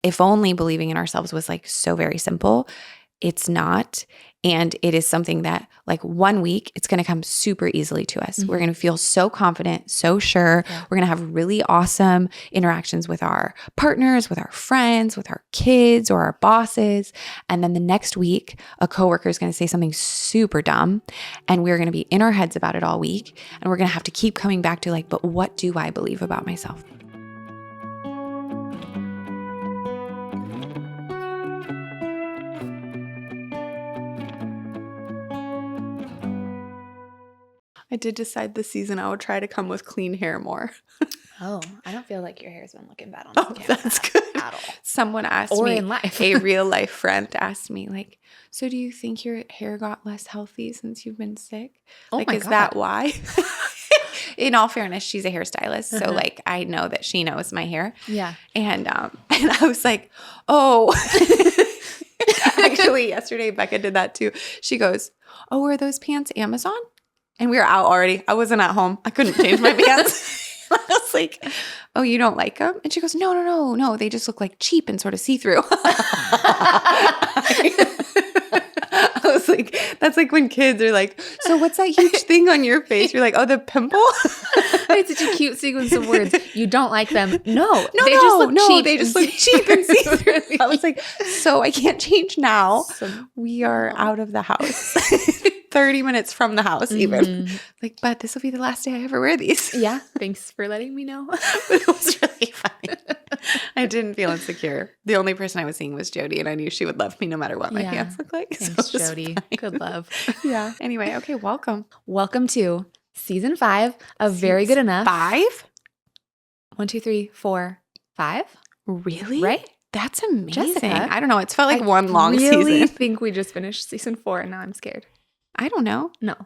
if only believing in ourselves was like so very simple. It's not. And it is something that like 1 week, it's going to come super easily to us. We're going to feel so confident, so sure. Yeah. We're going to have really awesome interactions with our partners, with our friends, with our kids or our bosses. And then the next week, a coworker is going to say something super dumb and we're going to be in our heads about it all week. And we're going to have to keep coming back to like, but what do I believe about myself? I did decide this season I would try to come with clean hair more. Oh, I don't feel like your hair's been looking bad on this camera. That's good. At all. Someone asked me, in life. A real life friend asked me, like, so do you think your hair got less healthy since you've been sick? Oh like, my is God. That why? In all fairness, she's a hairstylist. So like, I know that she knows my hair. Yeah. And I was like, oh. Actually, yesterday, Becca did that too. She goes, oh, are those pants Amazon? And we were out already. I wasn't at home. I couldn't change my pants. I was like, oh, you don't like them? And she goes, no. They just look like cheap and sort of see-through. I was like, that's like when kids are like, so what's that huge thing on your face? You're like, oh, the pimple? It's such a cute sequence of words. You don't like them. No, they just look cheap and see-through. I was like, so I can't change now. We are out of the house. 30 minutes from the house even. Like, but this will be the last day I ever wear these. Yeah. Thanks for letting me know. But it was really funny. I didn't feel insecure. The only person I was seeing was Jody, and I knew she would love me no matter what my pants look like. Thanks, so Jody. Fine. Good love. Yeah. Anyway, okay, welcome. Welcome to season 5 of Very Good Enough. 5? 1, 2, 3, 4, 5. Really? Right? That's amazing. Jessica, I don't know. It's felt like one long season. I really think we just finished season 4, and now I'm scared. I don't know. No.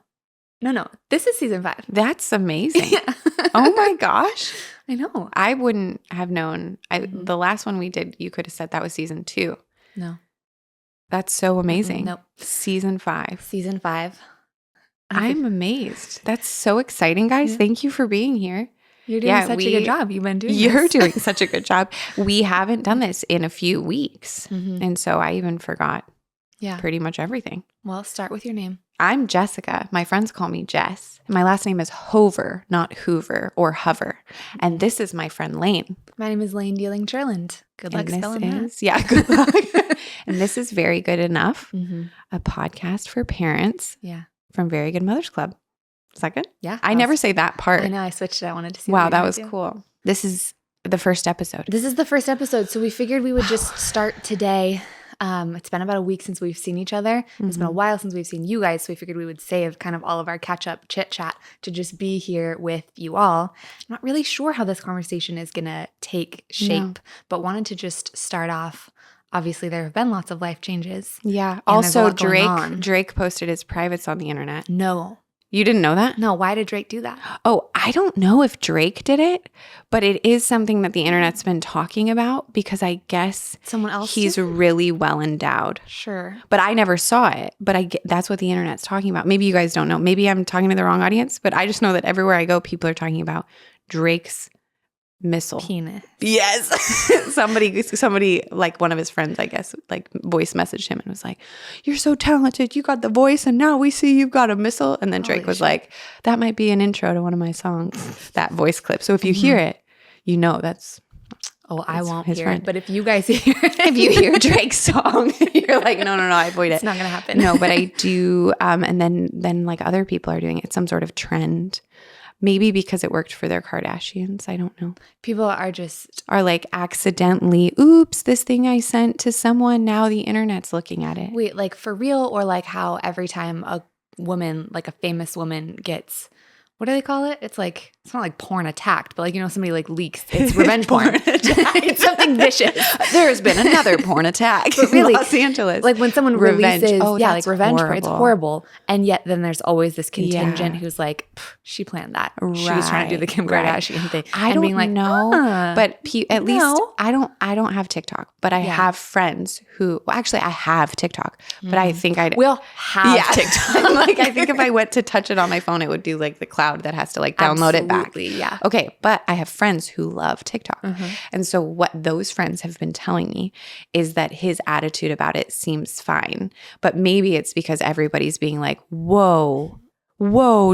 This is season 5. That's amazing. Yeah. Oh my gosh. I know. I wouldn't have known. The last one we did, you could have said that was season 2. No. That's so amazing. Nope. Season 5. Season 5. I'm amazed. That's so exciting, guys. Yeah. Thank you for being here. You're doing such a good job. You've been doing You're doing such a good job. We haven't done this in a few weeks. And so I even forgot pretty much everything. Well, start with your name. I'm Jessica. My friends call me Jess. My last name is Hover, not Hoover or Hover. And this is my friend Layne. My name is Layne Dealing Cherland. Good luck spelling that. Yeah, good luck. And this is Very Good Enough, a podcast for parents from Very Good Mothers Club. Is that good? Yeah. I never say that part. I know. I switched it. I wanted to see. Wow, that was cool. This is the first episode. This is the first episode. So we figured we would just start today. It's been about a week since we've seen each other. It's been a while since we've seen you guys. So we figured we would save kind of all of our catch-up chit-chat to just be here with you all. I'm not really sure how this conversation is going to take shape, but wanted to just start off. Obviously, there have been lots of life changes. Yeah. Also, Drake posted his privates on the internet. No. You didn't know that? No. Why did Drake do that? Oh, I don't know if Drake did it, but it is something that the internet's been talking about because I guess someone else he's really well endowed. Sure. But I never saw it. But that's what the internet's talking about. Maybe you guys don't know. Maybe I'm talking to the wrong audience, but I just know that everywhere I go, people are talking about Drake's missile. Penis. Yes. somebody like one of his friends, I guess, like voice messaged him and was like, you're so talented. You got the voice and now we see you've got a missile. And then Drake was like, that might be an intro to one of my songs, that voice clip. So if you hear it, you know that's I won't hear friend. It. But if you guys hear it, if you hear Drake's song, you're like, no, I avoid it. It's not going to happen. No, but I do. And then like other people are doing it. It's some sort of trend. Maybe because it worked for their Kardashians. I don't know. People are like accidentally, oops, this thing I sent to someone, now the internet's looking at it. Wait, like for real, or like how every time a woman, like a famous woman gets, what do they call it? It's like, it's not like porn attacked, but like, somebody like leaks. It's revenge porn. It's something vicious. There's been another porn attack in Los Angeles. Like when someone releases, like revenge porn, it's horrible. Horrible. And yet then there's always this contingent who's like, she planned that. Right. She was trying to do the Kim Kardashian thing. I don't being like, know, but at least I don't have TikTok, but I have friends who, well, actually I have TikTok, but I think we'll have TikTok. Like I think if I went to touch it on my phone, it would do like the clap cloud that has to like download it back. Absolutely, yeah. Okay, but I have friends who love TikTok. And so what those friends have been telling me is that his attitude about it seems fine. But maybe it's because everybody's being like, whoa,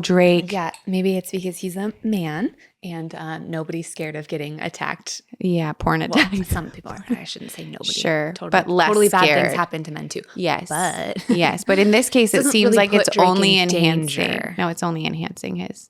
Drake. Yeah, maybe it's because he's a man and nobody's scared of getting attacked. Yeah, porn Well, attack. some people are. I shouldn't say nobody. Sure, Totally, but less totally bad scared. things happen to men too. Yes. But yes. But in this case, it doesn't seems really like put it's Drake only in enhancing. danger. No, it's only enhancing his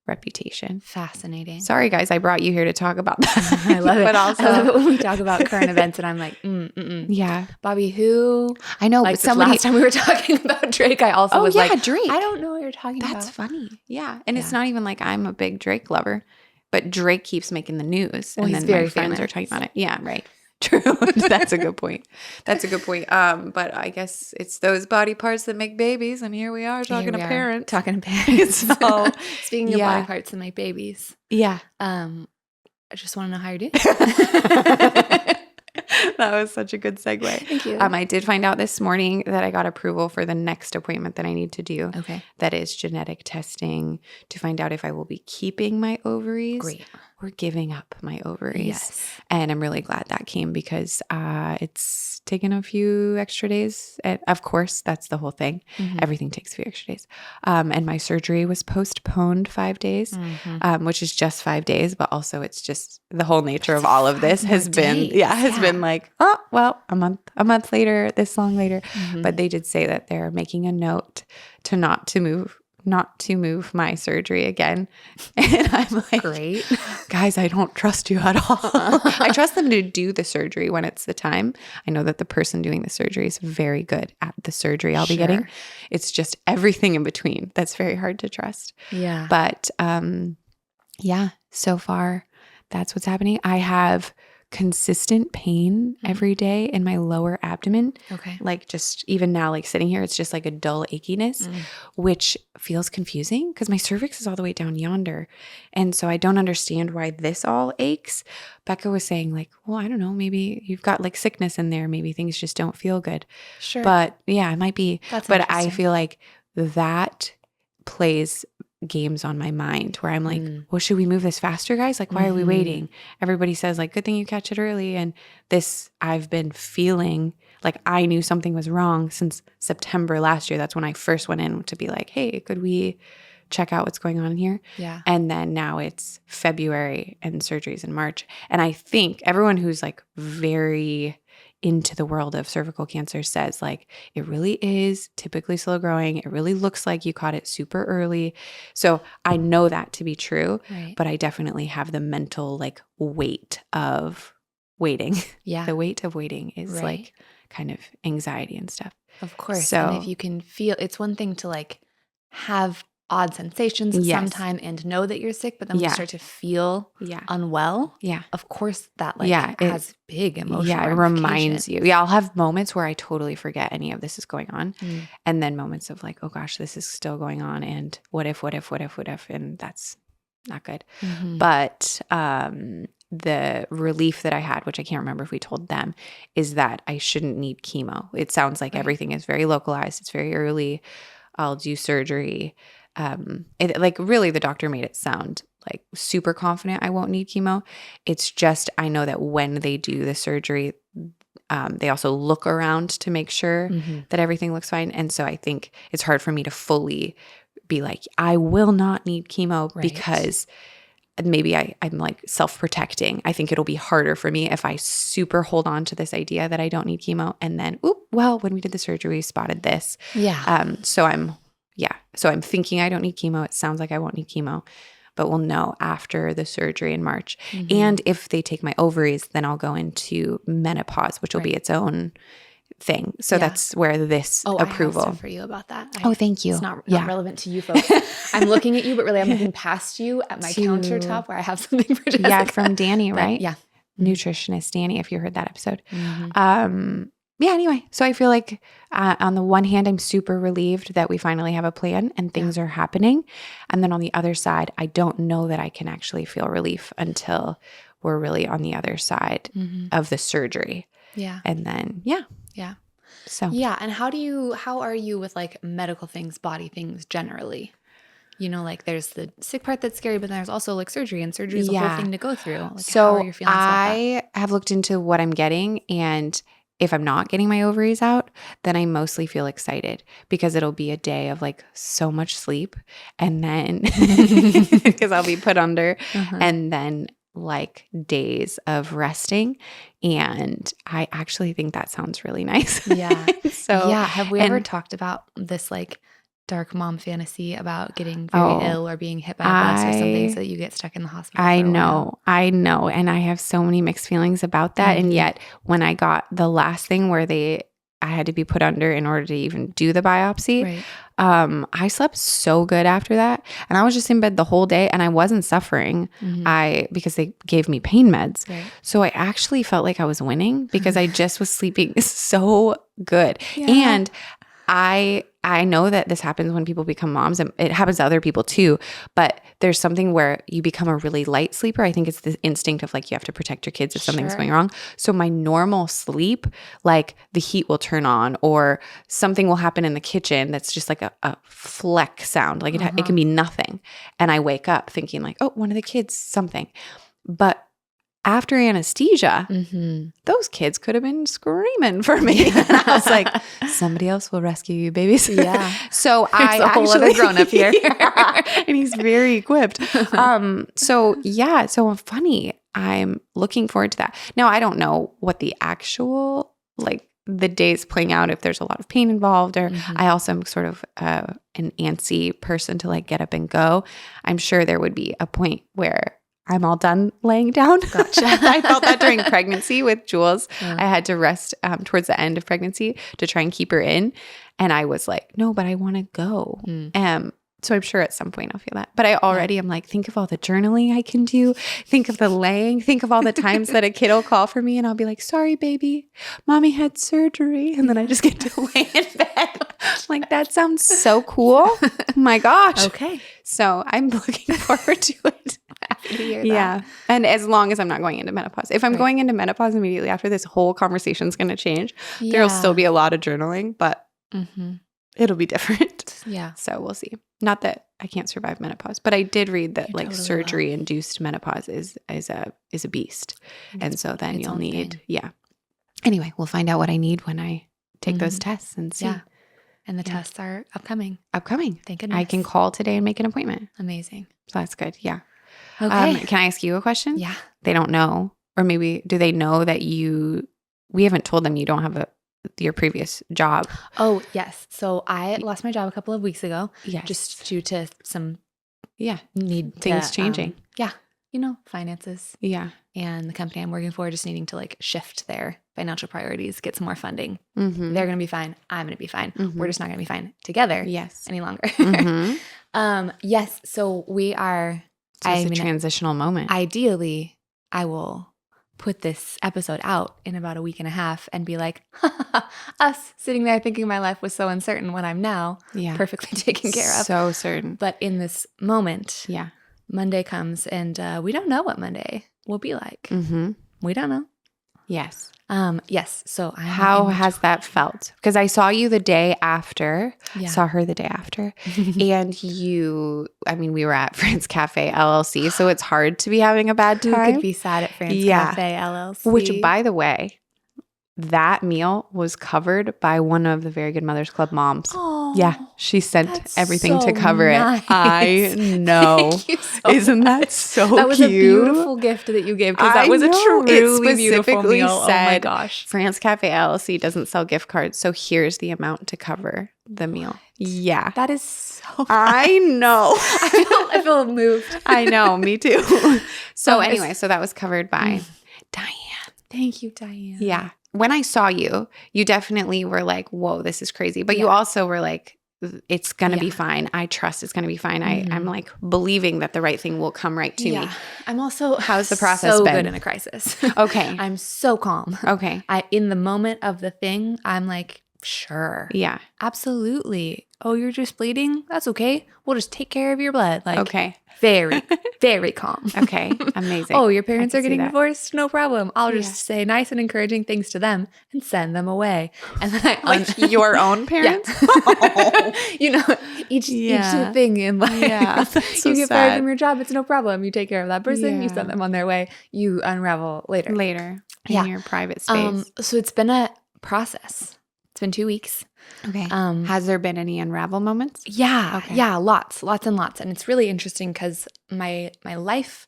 reputation. Fascinating. Sorry, guys. I brought you here to talk about that. I love it. But also, I love it when we talk about current events and I'm like, yeah. Bobby, who? I know. Like Somebody, last time we were talking about Drake, I also was like, Drake. I don't know what you're talking about. That's funny. Yeah. And it's not even like I'm a big Drake lover, but Drake keeps making the news. Well, and he's then very my friends famous. are talking about it. Yeah, right. True. That's a good point. But I guess it's those body parts that make babies. And here we are talking to parents. Talking to parents. So, speaking of body parts that make babies. Yeah. I just want to know how you're doing. That was such a good segue. Thank you. I did find out this morning that I got approval for the next appointment that I need to do. Okay. That is genetic testing to find out if I will be keeping my ovaries Great. or giving up my ovaries. Yes. And I'm really glad that came because it's taken a few extra days. And of course, that's the whole thing. Everything takes a few extra days. And my surgery was postponed 5 days, which is just 5 days. But also it's just the whole nature of all of this has been like, oh, well, a month later, this long later. But they did say that they're making a note to not to move my surgery again. And I'm like, Great. guys, I don't trust you at all. I trust them to do the surgery when it's the time. I know that the person doing the surgery is very good at the surgery I'll be getting. It's just everything in between that's very hard to trust. Yeah. But yeah, so far that's what's happening. I have consistent pain every day in my lower abdomen. Okay. Like just even now, like sitting here, it's just like a dull achiness, which feels confusing because my cervix is all the way down yonder. And so I don't understand why this all aches. Becca was saying like, well, I don't know, maybe you've got like sickness in there. Maybe things just don't feel good. Sure. But yeah, it might be. That's but I interesting. feel like that plays games on my mind where I'm like, well, should we move this faster, guys? Like, why are we waiting? Everybody says like, good thing you catch it early. And this, I've been feeling like I knew something was wrong since September last year. That's when I first went in to be like, hey, could we check out what's going on here? Yeah. And then now it's February and surgery's in March. And I think everyone who's like very into the world of cervical cancer says like, it really is typically slow growing. It really looks like you caught it super early. So I know that to be true, but I definitely have the mental like weight of waiting. Yeah. The weight of waiting is like kind of anxiety and stuff. Of course. So, and if you can feel, it's one thing to like have odd sensations sometime and know that you're sick, but then when you start to feel unwell, of course that like has big emotional Yeah, it reminds you. Yeah, I'll have moments where I totally forget any of this is going on. And then moments of like, oh gosh, this is still going on. And what if, and that's not good. But the relief that I had, which I can't remember if we told them, is that I shouldn't need chemo. It sounds like everything is very localized. It's very early. I'll do surgery. Like really the doctor made it sound like super confident I won't need chemo. It's just, I know that when they do the surgery, they also look around to make sure that everything looks fine. And so I think it's hard for me to fully be like, I will not need chemo because maybe I'm like self-protecting. I think it'll be harder for me if I super hold on to this idea that I don't need chemo. And then, when we did the surgery, we spotted this. Yeah. So I'm thinking I don't need chemo. It sounds like I won't need chemo, but we'll know after the surgery in March. And if they take my ovaries, then I'll go into menopause, which will be its own thing. So that's where this approval. I have stuff for you about that. Thank you. It's not relevant to you folks. I'm looking at you, but really I'm looking past you at my countertop where I have something for Jessica. Yeah, from Danny, right? Yeah. Nutritionist Danny, if you heard that episode. Anyway, so I feel like on the one hand, I'm super relieved that we finally have a plan and things are happening. And then on the other side, I don't know that I can actually feel relief until we're really on the other side of the surgery. Yeah. And then, Yeah. So. Yeah. And how are you with like medical things, body things generally? you know, like there's the sick part that's scary, but then there's also like surgery, and surgery is a whole thing to go through. Like, so how are your feelings about that? I have looked into what I'm getting, and if I'm not getting my ovaries out, then I mostly feel excited because it'll be a day of like so much sleep, and then because I'll be put under, and then like days of resting. And I actually think that sounds really nice. Yeah. So yeah. Have we ever talked about this like dark mom fantasy about getting very ill or being hit by a bus or something so that you get stuck in the hospital? I know. And I have so many mixed feelings about that. And yet when I got the last thing where I had to be put under in order to even do the biopsy, I slept so good after that. And I was just in bed the whole day and I wasn't suffering because they gave me pain meds. Right. So I actually felt like I was winning because I just was sleeping so good. Yeah. And I know that this happens when people become moms, and it happens to other people too, but there's something where you become a really light sleeper. I think it's the instinct of like you have to protect your kids if something's going wrong. So my normal sleep, like the heat will turn on or something will happen in the kitchen that's just like a fleck sound. Like it can be nothing. And I wake up thinking like, oh, one of the kids, something. But after anesthesia, those kids could have been screaming for me. And I was like, somebody else will rescue you, babies. Yeah. So I actually, whole other grown up here. And he's very equipped. So funny. I'm looking forward to that. Now, I don't know what the actual, like the days playing out, if there's a lot of pain involved, or I also am sort of an antsy person to like get up and go. I'm sure there would be a point where I'm all done laying down. Gotcha. I felt that during pregnancy with Jules. Yeah. I had to rest towards the end of pregnancy to try and keep her in. And I was like, no, but I want to go. So I'm sure at some point I'll feel that. But I already am like, think of all the journaling I can do. Think of the laying. Think of all the times that a kid will call for me and I'll be like, sorry, baby, mommy had surgery. And then I just get to lay in bed. Like, that sounds so cool. Oh my gosh. Okay. So I'm looking forward to it. Happy to hear that. Yeah. And as long as I'm not going into menopause. If I'm going into menopause immediately after, this whole conversation is going to change. Yeah. There'll still be a lot of journaling, but it'll be different. Yeah. So we'll see. Not that I can't survive menopause, but I did read that like totally surgery-induced menopause is a beast. And so then you'll need, Anyway, we'll find out what I need when I take those tests and see. Yeah. And the tests are upcoming. Thank goodness. I can call today and make an appointment. Amazing. So that's good. Yeah. Okay. Can I ask you a question? Yeah. They don't know, or maybe do they know that we haven't told them you don't have your previous job? Oh, yes. So I lost my job a couple of weeks ago. Yes. Just due to some things changing. You know, finances. Yeah. And the company I'm working for just needing to like shift their financial priorities, get some more funding. They're going to be fine. I'm going to be fine. We're just not going to be fine together any longer. Yes. So we are. It's a transitional moment. Ideally, I will put this episode out in about a week and a half and be like, us sitting there thinking my life was so uncertain when I'm now perfectly taken care of. So certain. But in this moment, Monday comes and we don't know what Monday will be like. We don't know. Yes. Yes. So how has that felt? Because I saw you the day after, saw her the day after, and we were at France Cafe LLC, so it's hard to be having a bad time. Who could be sad at France Cafe LLC? Which, by the way, that meal was covered by one of the Very Good Mothers Club moms. Oh, yeah, she sent everything to cover it. I know. Thank you Isn't that so cute? That was a beautiful gift that you gave, because that was a truly beautiful meal. Oh my gosh. France Cafe LLC doesn't sell gift cards, so here's the amount to cover the meal. Yeah. That is so nice. I know. I feel moved. I know. Me too. So anyway, so that was covered by Diane. Thank you, Diane. Yeah. When I saw you, you definitely were like, whoa, this is crazy. But you also were like, it's going to be fine. I trust it's going to be fine. I'm like believing that the right thing will come right to me. I'm also how's the process so been? Good in a crisis. Okay. I'm so calm. Okay. In the moment of the thing, I'm like Sure. Yeah. Absolutely. Oh, you're just bleeding? That's okay. We'll just take care of your blood. Like, Okay. very, very calm. Okay. Amazing. Oh, your parents I are can see getting that. divorced? No problem. I'll Yeah. just say nice and encouraging things to them and send them away. And then Like your own parents? You know, each thing in life. Yeah. That's so you get fired sad. from your job, it's no problem. You take care of that person, you Yeah. send them on their way, you unravel later. Later Yeah. in your private space. So it's been a process. It's been 2 weeks. Okay. Has there been any unravel moments? Yeah. Okay. Yeah. Lots and lots. And it's really interesting because my life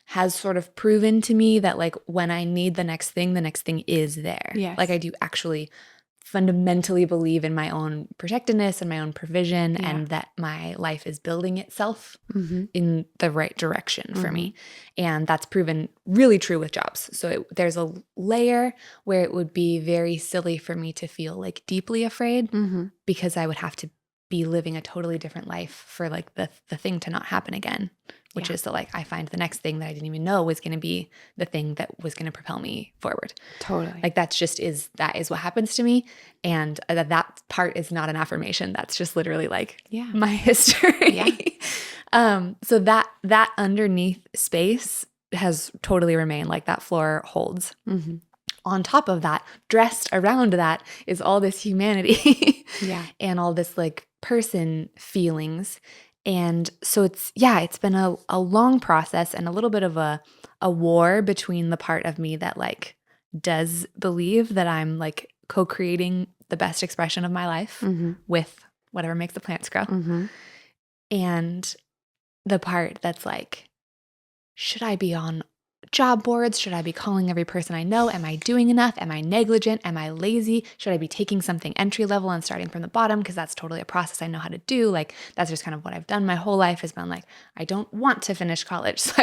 has sort of proven to me that like when I need the next thing is there. Yes. Like I do actually fundamentally believe in my own protectedness and my own provision and that my life is building itself in the right direction for me. And that's proven really true with jobs. So there's a layer where it would be very silly for me to feel like deeply afraid because I would have to be living a totally different life for like the thing to not happen again, which is that like I find the next thing that I didn't even know was going to be the thing that was going to propel me forward. Totally. Like that is what happens to me. And that part is not an affirmation. That's just literally like my history. So that underneath space has totally remained, like that floor holds. On top of that, dressed around that is all this humanity and all this like person feelings. And so it's been a long process and a little bit of a war between the part of me that like does believe that I'm like co-creating the best expression of my life with whatever makes the plants grow. And the part that's like, should I be on job boards? Should I be calling every person I know? Am I doing enough? Am I negligent? Am I lazy? Should I be taking something entry level and starting from the bottom? Because that's totally a process I know how to do. Like that's just kind of what I've done my whole life has been like, I don't want to finish college. So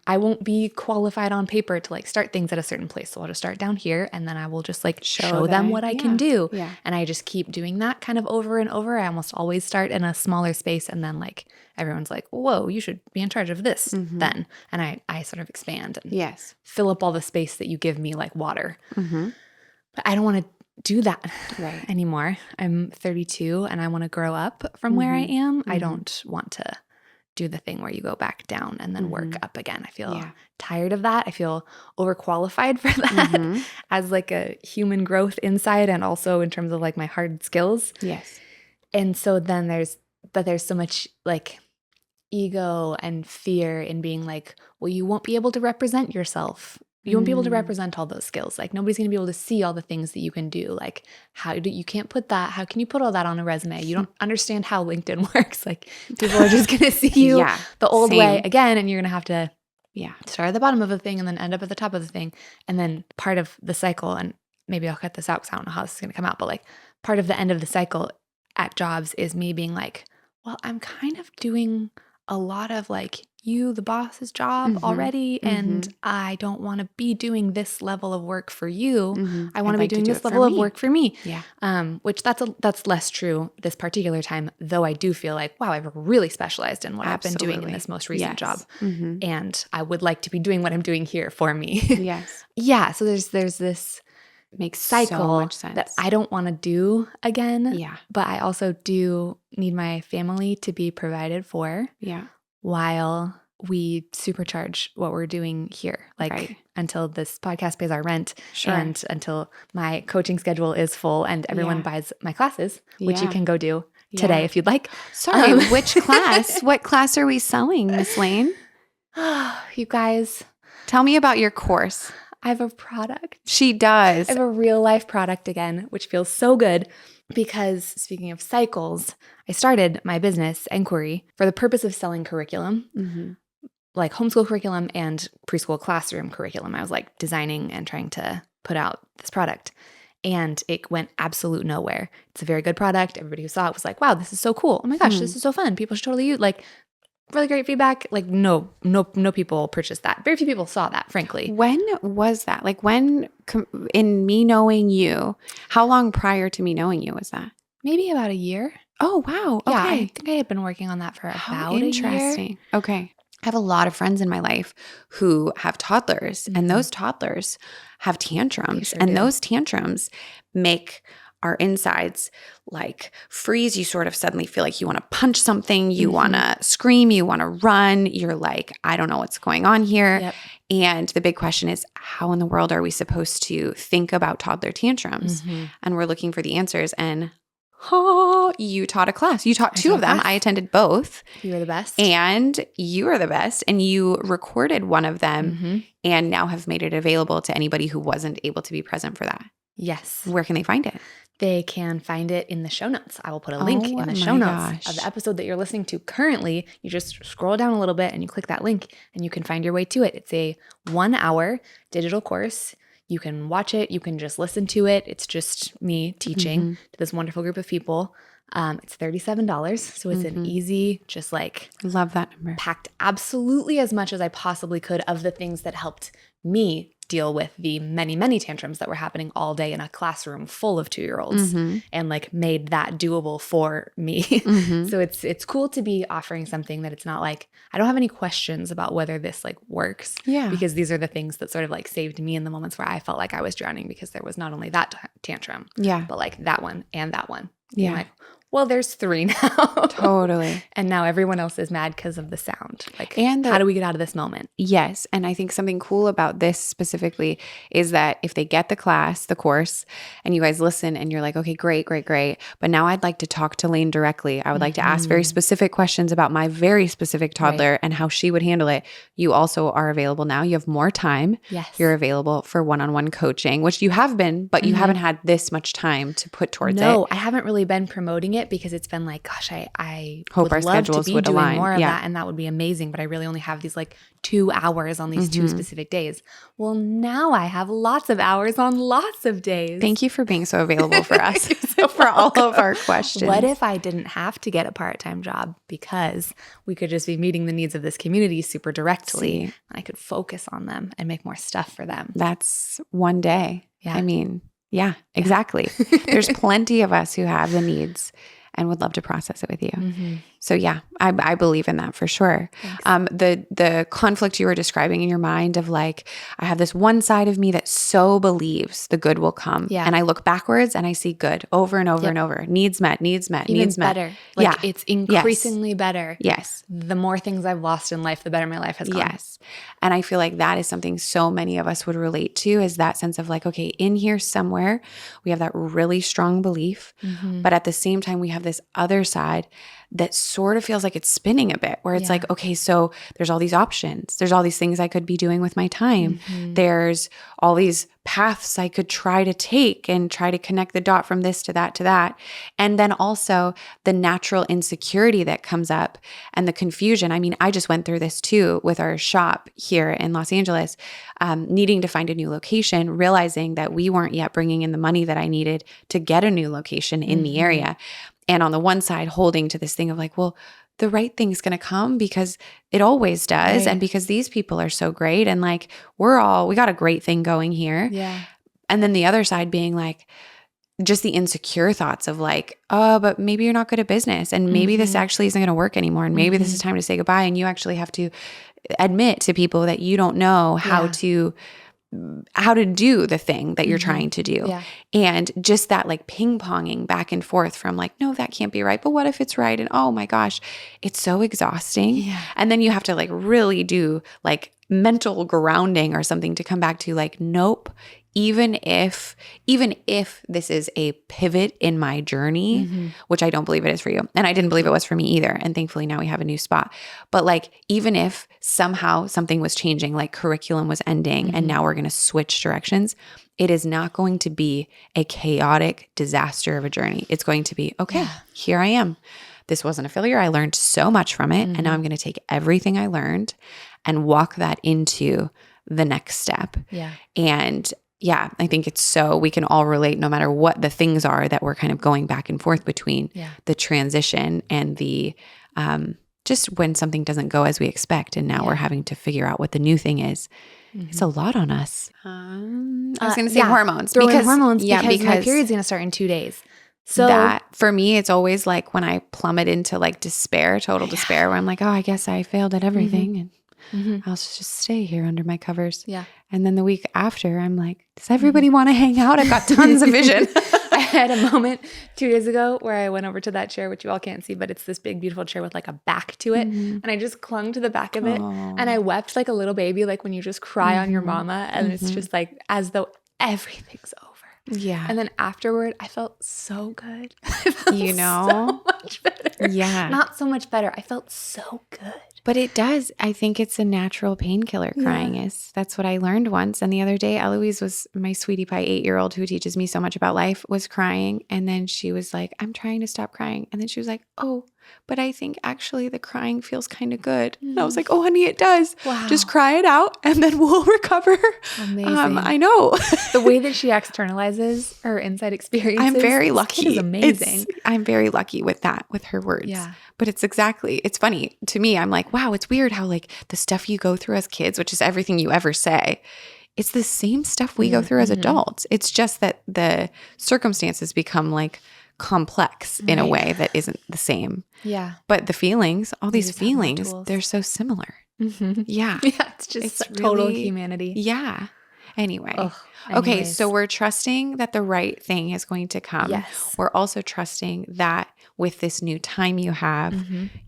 I won't be qualified on paper to like start things at a certain place. So I'll just start down here and then I will just like show them what I can do. And I just keep doing that kind of over and over. I almost always start in a smaller space and then like everyone's like, whoa, you should be in charge of this then. And I sort of expand and fill up all the space that you give me like water. But I don't want to do that anymore. I'm 32 and I want to grow up from where I am. I don't want to do the thing where you go back down and then work up again. I feel tired of that. I feel overqualified for that as like a human growth inside and also in terms of like my hard skills. Yes. And so then there's so much like ego and fear in being like, well, you won't be able to represent yourself. You won't be able to represent all those skills. Like nobody's going to be able to see all the things that you can do. Like you can't put that. How can you put all that on a resume? You don't understand how LinkedIn works. Like people are just going to see you the old way again. And you're going to have to start at the bottom of the thing and then end up at the top of the thing. And then part of the cycle, and maybe I'll cut this out because I don't know how this is going to come out, but like part of the end of the cycle at jobs is me being like, well, I'm kind of doing a lot of like the boss's job already. And I don't want to be doing this level of work for you. I want to be doing this level of work for me. Which that's less true this particular time, though I do feel like, wow, I've really specialized in what I've been doing in this most recent job. And I would like to be doing what I'm doing here for me. So there's this makes cycle so much sense that I don't want to do again. But I also do need my family to be provided for. While we supercharge what we're doing here, like until this podcast pays our rent and until my coaching schedule is full and everyone buys my classes, which you can go do today if you'd like. Sorry, which class? What class are we selling, Miss Layne? You guys. Tell me about your course. I have a product. She does. I have a real life product again, which feels so good because speaking of cycles, I started my business, Enquiry, for the purpose of selling curriculum, like homeschool curriculum and preschool classroom curriculum. I was like designing and trying to put out this product. And it went absolute nowhere. It's a very good product. Everybody who saw it was like, wow, this is so cool. Oh my gosh, this is so fun. People should totally use like really great feedback. Like no people purchased that. Very few people saw that, frankly. When was that? Like when, in me knowing you, how long prior to me knowing you was that? Maybe about a year. Oh, wow. Okay. Yeah, I think I had been working on that for about a year. Okay. I have a lot of friends in my life who have toddlers and those toddlers have tantrums those tantrums make our insides like freeze. You sort of suddenly feel like you want to punch something, you want to scream, you want to run. You're like, I don't know what's going on here. Yep. And the big question is, how in the world are we supposed to think about toddler tantrums? And we're looking for the answers. And you taught a class. You taught two of them. I attended both. You were the best. And you are the best. And you recorded one of them and now have made it available to anybody who wasn't able to be present for that. Yes. Where can they find it? They can find it in the show notes. I will put a link in the show notes of the episode that you're listening to currently. You just scroll down a little bit and you click that link and you can find your way to it. It's a 1-hour digital course. You can watch it. You can just listen to it. It's just me teaching to this wonderful group of people. It's $37. So it's an easy, just like love that number. Packed absolutely as much as I possibly could of the things that helped me deal with the many, many tantrums that were happening all day in a classroom full of 2-year-olds and like made that doable for me. So it's cool to be offering something that it's not like, I don't have any questions about whether this like works. Yeah. Because these are the things that sort of like saved me in the moments where I felt like I was drowning because there was not only that tantrum, but like that one and that one. Yeah. I'm like, well, there's 3 now. Totally. And now everyone else is mad because of the sound. Like, and how do we get out of this moment? Yes. And I think something cool about this specifically is that if they get the class, the course, and you guys listen and you're like, okay, great. But now I'd like to talk to Layne directly. I would like to ask very specific questions about my very specific toddler and how she would handle it. You also are available now. You have more time. Yes. You're available for one-on-one coaching, which you have been, but you haven't had this much time to put towards it. No, I haven't really been promoting it because it's been like, gosh, I hope would our love schedules to be would doing align. more of that, and that would be amazing. But I really only have these like 2 hours on these 2 specific days. Well, now I have lots of hours on lots of days. Thank you for being so available for us, for all of our questions. What if I didn't have to get a part-time job because we could just be meeting the needs of this community super directly, and I could focus on them and make more stuff for them? That's one day. Yeah. I mean, yeah, exactly. There's plenty of us who have the needs and would love to process it with you. So yeah, I believe in that for sure. The conflict you were describing in your mind of like, I have this one side of me that so believes the good will come. Yeah. And I look backwards and I see good over and over and over. Needs met. Even better. Like it's increasingly better. Yes. The more things I've lost in life, the better my life has gone. Yes. And I feel like that is something so many of us would relate to, is that sense of like, okay, in here somewhere, we have that really strong belief, but at the same time, we have this other side that sort of feels like it's spinning a bit, where it's like, okay, so there's all these options. There's all these things I could be doing with my time. There's all these paths I could try to take and try to connect the dot from this to that to that. And then also the natural insecurity that comes up and the confusion. I mean, I just went through this too with our shop here in Los Angeles, needing to find a new location, realizing that we weren't yet bringing in the money that I needed to get a new location in the area. And on the one side, holding to this thing of like, well, the right thing's going to come because it always does. And because these people are so great. And like, we got a great thing going here. Yeah. And then the other side being like, just the insecure thoughts of like, oh, but maybe you're not good at business. And maybe this actually isn't going to work anymore. And maybe this is time to say goodbye. And you actually have to admit to people that you don't know how to do the thing that you're trying to do. Yeah. And just that like ping-ponging back and forth from like, no, that can't be right. But what if it's right? And oh my gosh, it's so exhausting. Yeah. And then you have to like really do like mental grounding or something to come back to like, nope. Even if this is a pivot in my journey, which I don't believe it is for you, and I didn't believe it was for me either, and thankfully now we have a new spot. But like, even if somehow something was changing, like curriculum was ending, and now we're going to switch directions, it is not going to be a chaotic disaster of a journey. It's going to be, okay, here I am. This wasn't a failure. I learned so much from it, and now I'm going to take everything I learned and walk that into the next step. Yeah. And yeah, I think it's so we can all relate no matter what the things are that we're kind of going back and forth between the transition and the just when something doesn't go as we expect and now we're having to figure out what the new thing is. It's a lot on us. I was going to say hormones. Because my period's going to start in 2 days. So that for me, it's always like when I plummet into like despair, total despair, where I'm like, oh, I guess I failed at everything. And I'll just stay here under my covers. Yeah. And then the week after, I'm like, does everybody want to hang out? I've got tons of vision. I had a moment 2 days ago where I went over to that chair, which you all can't see, but it's this big, beautiful chair with like a back to it. And I just clung to the back of it and I wept like a little baby, like when you just cry on your mama and it's just like as though everything's over. Yeah. And then afterward, I felt so good. I felt so much better. Yeah. Not so much better. I felt so good. But it does. I think it's a natural painkiller, crying is. That's what I learned once. And the other day, Eloise was my sweetie pie 8-year-old who teaches me so much about life, was crying. And then she was like, I'm trying to stop crying. And then she was like, oh, but I think actually the crying feels kind of good. And I was like, oh, honey, it does. Wow. Just cry it out and then we'll recover. Amazing. I know. The way that she externalizes her inside experiences. I'm very lucky. It is amazing. I'm very lucky with that, with her words. Yeah. But it's funny to me. I'm like, wow, it's weird how like the stuff you go through as kids, which is everything you ever say, it's the same stuff we go through as adults. It's just that the circumstances become like complex in a way that isn't the same. Yeah. But the feelings, all these just have more feelings, tools. they're so similar. Yeah. Yeah. It's just total really- humanity. Yeah. Anyway. Ugh, Okay, anyways. so we're trusting that the right thing is going to come. Yes. We're also trusting that with this new time you have,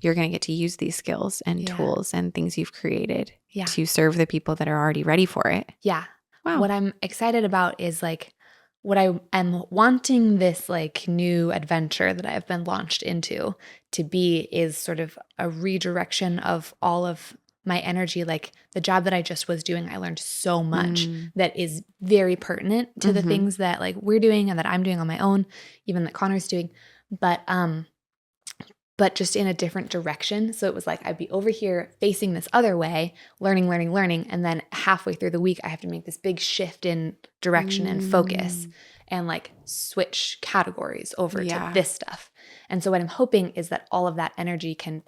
you're going to get to use these skills and tools and things you've created to serve the people that are already ready for it. Yeah. Wow. What I'm excited about is like what I am wanting this like new adventure that I have been launched into to be is sort of a redirection of all of my energy. Like the job that I just was doing, I learned so much that is very pertinent to the things that like we're doing and that I'm doing on my own, even that Connor's doing. But just in a different direction. So it was like I'd be over here facing this other way, learning. And then halfway through the week, I have to make this big shift in direction and focus and like switch categories over to this stuff. And so what I'm hoping is that all of that energy can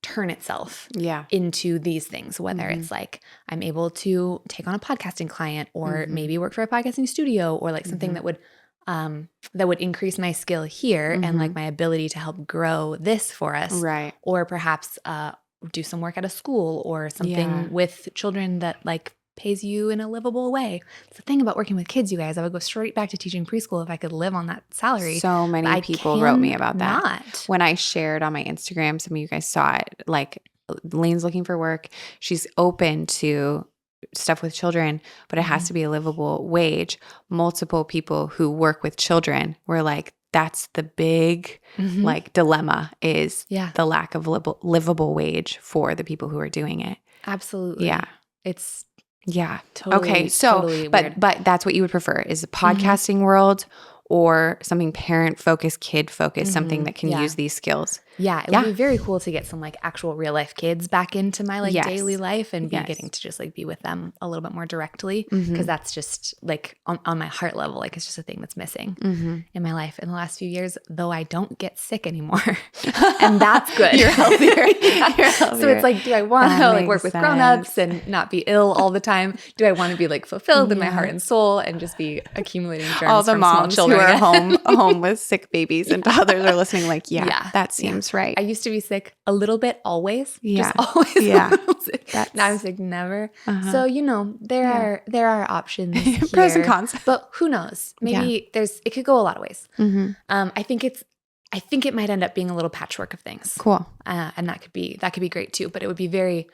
turn itself into these things, whether it's like I'm able to take on a podcasting client or maybe work for a podcasting studio or like something that would increase my skill here and like my ability to help grow this for us. Right. Or perhaps do some work at a school or something with children that like pays you in a livable way. It's the thing about working with kids, you guys. I would go straight back to teaching preschool if I could live on that salary. So many people wrote me about that. When I shared on my Instagram, some of you guys saw it, like Layne's looking for work. She's open to stuff with children, but it has to be a livable wage. Multiple people who work with children were like, that's the big like dilemma is the lack of livable wage for the people who are doing it. Absolutely. Yeah. It's Totally. Okay. So, totally but that's what you would prefer is a podcasting world or something parent focused, kid focused, something that can use these skills. Yeah, it would be very cool to get some like actual real life kids back into my like daily life and be getting to just like be with them a little bit more directly because that's just like on my heart level, like it's just a thing that's missing in my life in the last few years, though I don't get sick anymore. And that's good. You're healthier. You're healthier. So it's like, do I want to like work with grownups and not be ill all the time? Do I want to be like fulfilled in my heart and soul and just be accumulating germs all the from moms small who children? are home with sick babies and toddlers are listening like, that seems right. I used to be sick a little bit always. Yeah. Just always Yeah. a little sick. Now I'm sick never. So, you know, there are options here. Pros and cons. But who knows? Maybe it could go a lot of ways. I think it might end up being a little patchwork of things. Cool. And that could be great too. But I would be very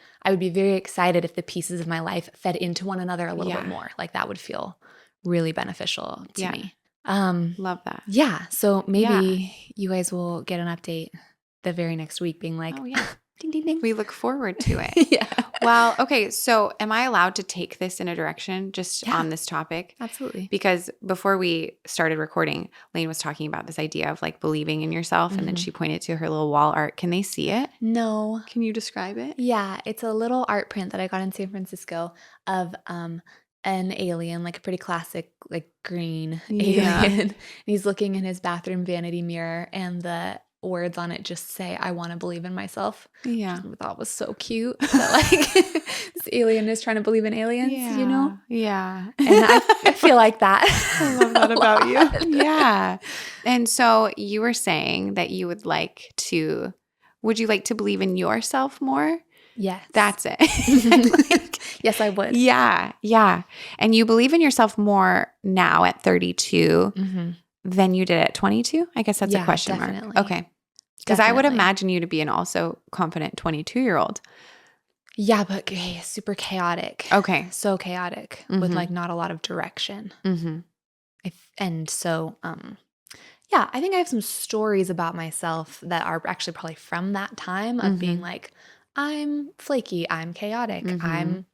excited if the pieces of my life fed into one another a little bit more. Like that would feel really beneficial to me. Love that. Yeah. So maybe you guys will get an update the very next week being like, ding, ding, ding. We look forward to it. Well, okay. So am I allowed to take this in a direction just on this topic? Absolutely. Because before we started recording, Layne was talking about this idea of like believing in yourself. And then she pointed to her little wall art. Can they see it? No. Can you describe it? Yeah. It's a little art print that I got in San Francisco of an alien, like a pretty classic, like green alien. And he's looking in his bathroom vanity mirror and the words on it just say, I want to believe in myself. Yeah. Which I thought was so cute that like this alien is trying to believe in aliens, you know? Yeah. And I feel like that. I love that about you. Yeah. And so you were saying that you would you like to believe in yourself more? Yes. That's it. Like, yes, I would. yeah. Yeah. And you believe in yourself more now at 32 than you did at 22? I guess that's a question definitely. mark. Okay. Because I would imagine you to be an also confident 22-year-old. Yeah, but super chaotic. Okay. So chaotic with like not a lot of direction. And so, yeah, I think I have some stories about myself that are actually probably from that time of being like, I'm flaky, I'm chaotic, I'm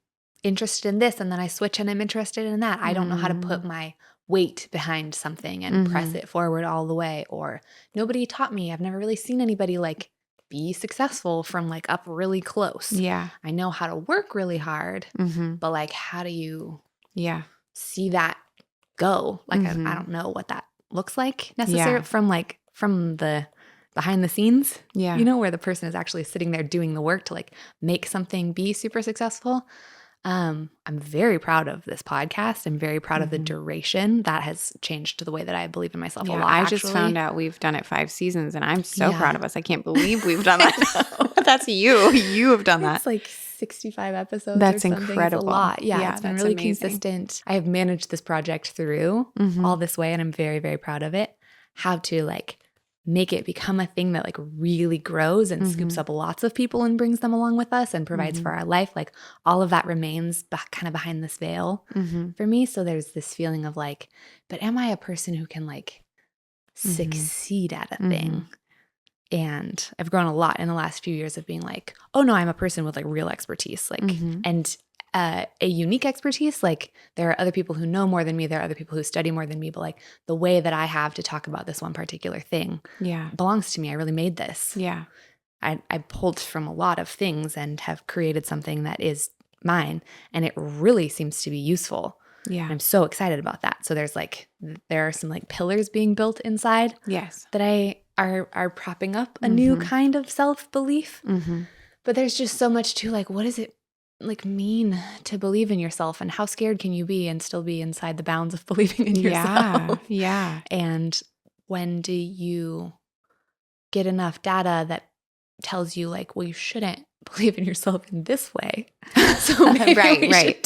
interested in this, and then I switch and I'm interested in that. I don't know how to put my weight behind something and press it forward all the way, or nobody taught me. I've never really seen anybody like be successful from like up really close. Yeah. I know how to work really hard, but like how do you see that go? Like I don't know what that looks like necessarily from the behind the scenes, you know, where the person is actually sitting there doing the work to like make something be super successful. I'm very proud of this podcast. I'm very proud of the duration. That has changed the way that I believe in myself a lot. I just found out we've done it 5 seasons and I'm so proud of us. I can't believe we've done that. That's you. You have done that. It's like 65 episodes. That's or something. incredible. It's a lot. Yeah, it's been really amazing. consistent. I have managed this project through all this way and I'm very, very proud of it. How to like make it become a thing that like really grows and scoops up lots of people and brings them along with us and provides for our life. Like all of that remains kind of behind this veil for me. So there's this feeling of like, but am I a person who can like succeed at a thing? And I've grown a lot in the last few years of being like, oh no, I'm a person with like real expertise, like, and a unique expertise. Like there are other people who know more than me. There are other people who study more than me, but like the way that I have to talk about this one particular thing belongs to me. I really made this. Yeah. I pulled from a lot of things and have created something that is mine. And it really seems to be useful. Yeah. And I'm so excited about that. So there are some like pillars being built inside. Yes. That are propping up a new kind of self-belief. But there's just so much to like, what does it like mean to believe in yourself, and how scared can you be and still be inside the bounds of believing in yourself? Yeah. And when do you get enough data that tells you like, well, you shouldn't believe in yourself in this way. So maybe right.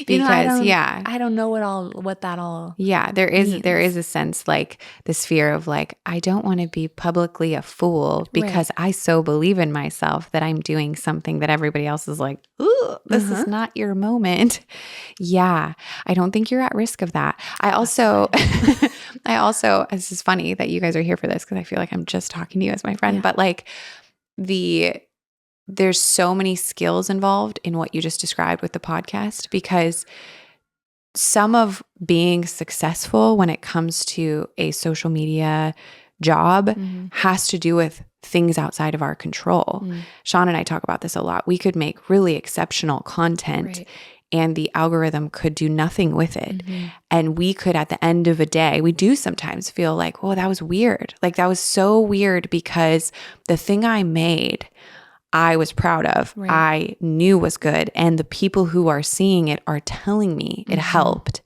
Because I don't know what that all there means. is a sense like this fear of like, I don't want to be publicly a fool because I so believe in myself that I'm doing something that everybody else is like, ooh, this is not your moment. Yeah. I don't think you're at risk of that. I also, this is funny that you guys are here for this because I feel like I'm just talking to you as my friend, but like there's so many skills involved in what you just described with the podcast, because some of being successful when it comes to a social media job has to do with things outside of our control. Sean and I talk about this a lot. We could make really exceptional content and the algorithm could do nothing with it. And we could, at the end of a day, we do sometimes feel like, oh, that was weird. Like that was so weird because the thing I made, I was proud of, I knew was good. And the people who are seeing it are telling me it helped.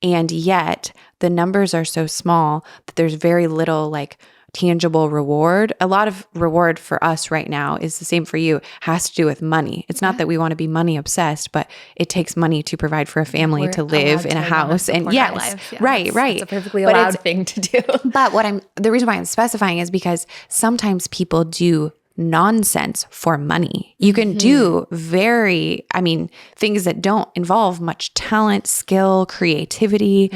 And yet the numbers are so small that there's very little like tangible reward. A lot of reward for us right now is the same for you, has to do with money. It's not that we want to be money obsessed, but it takes money to provide for a family, to live in a house. And right. It's a perfectly allowed thing to do. But the reason why I'm specifying is because sometimes people do nonsense for money. You can do things that don't involve much talent, skill, creativity,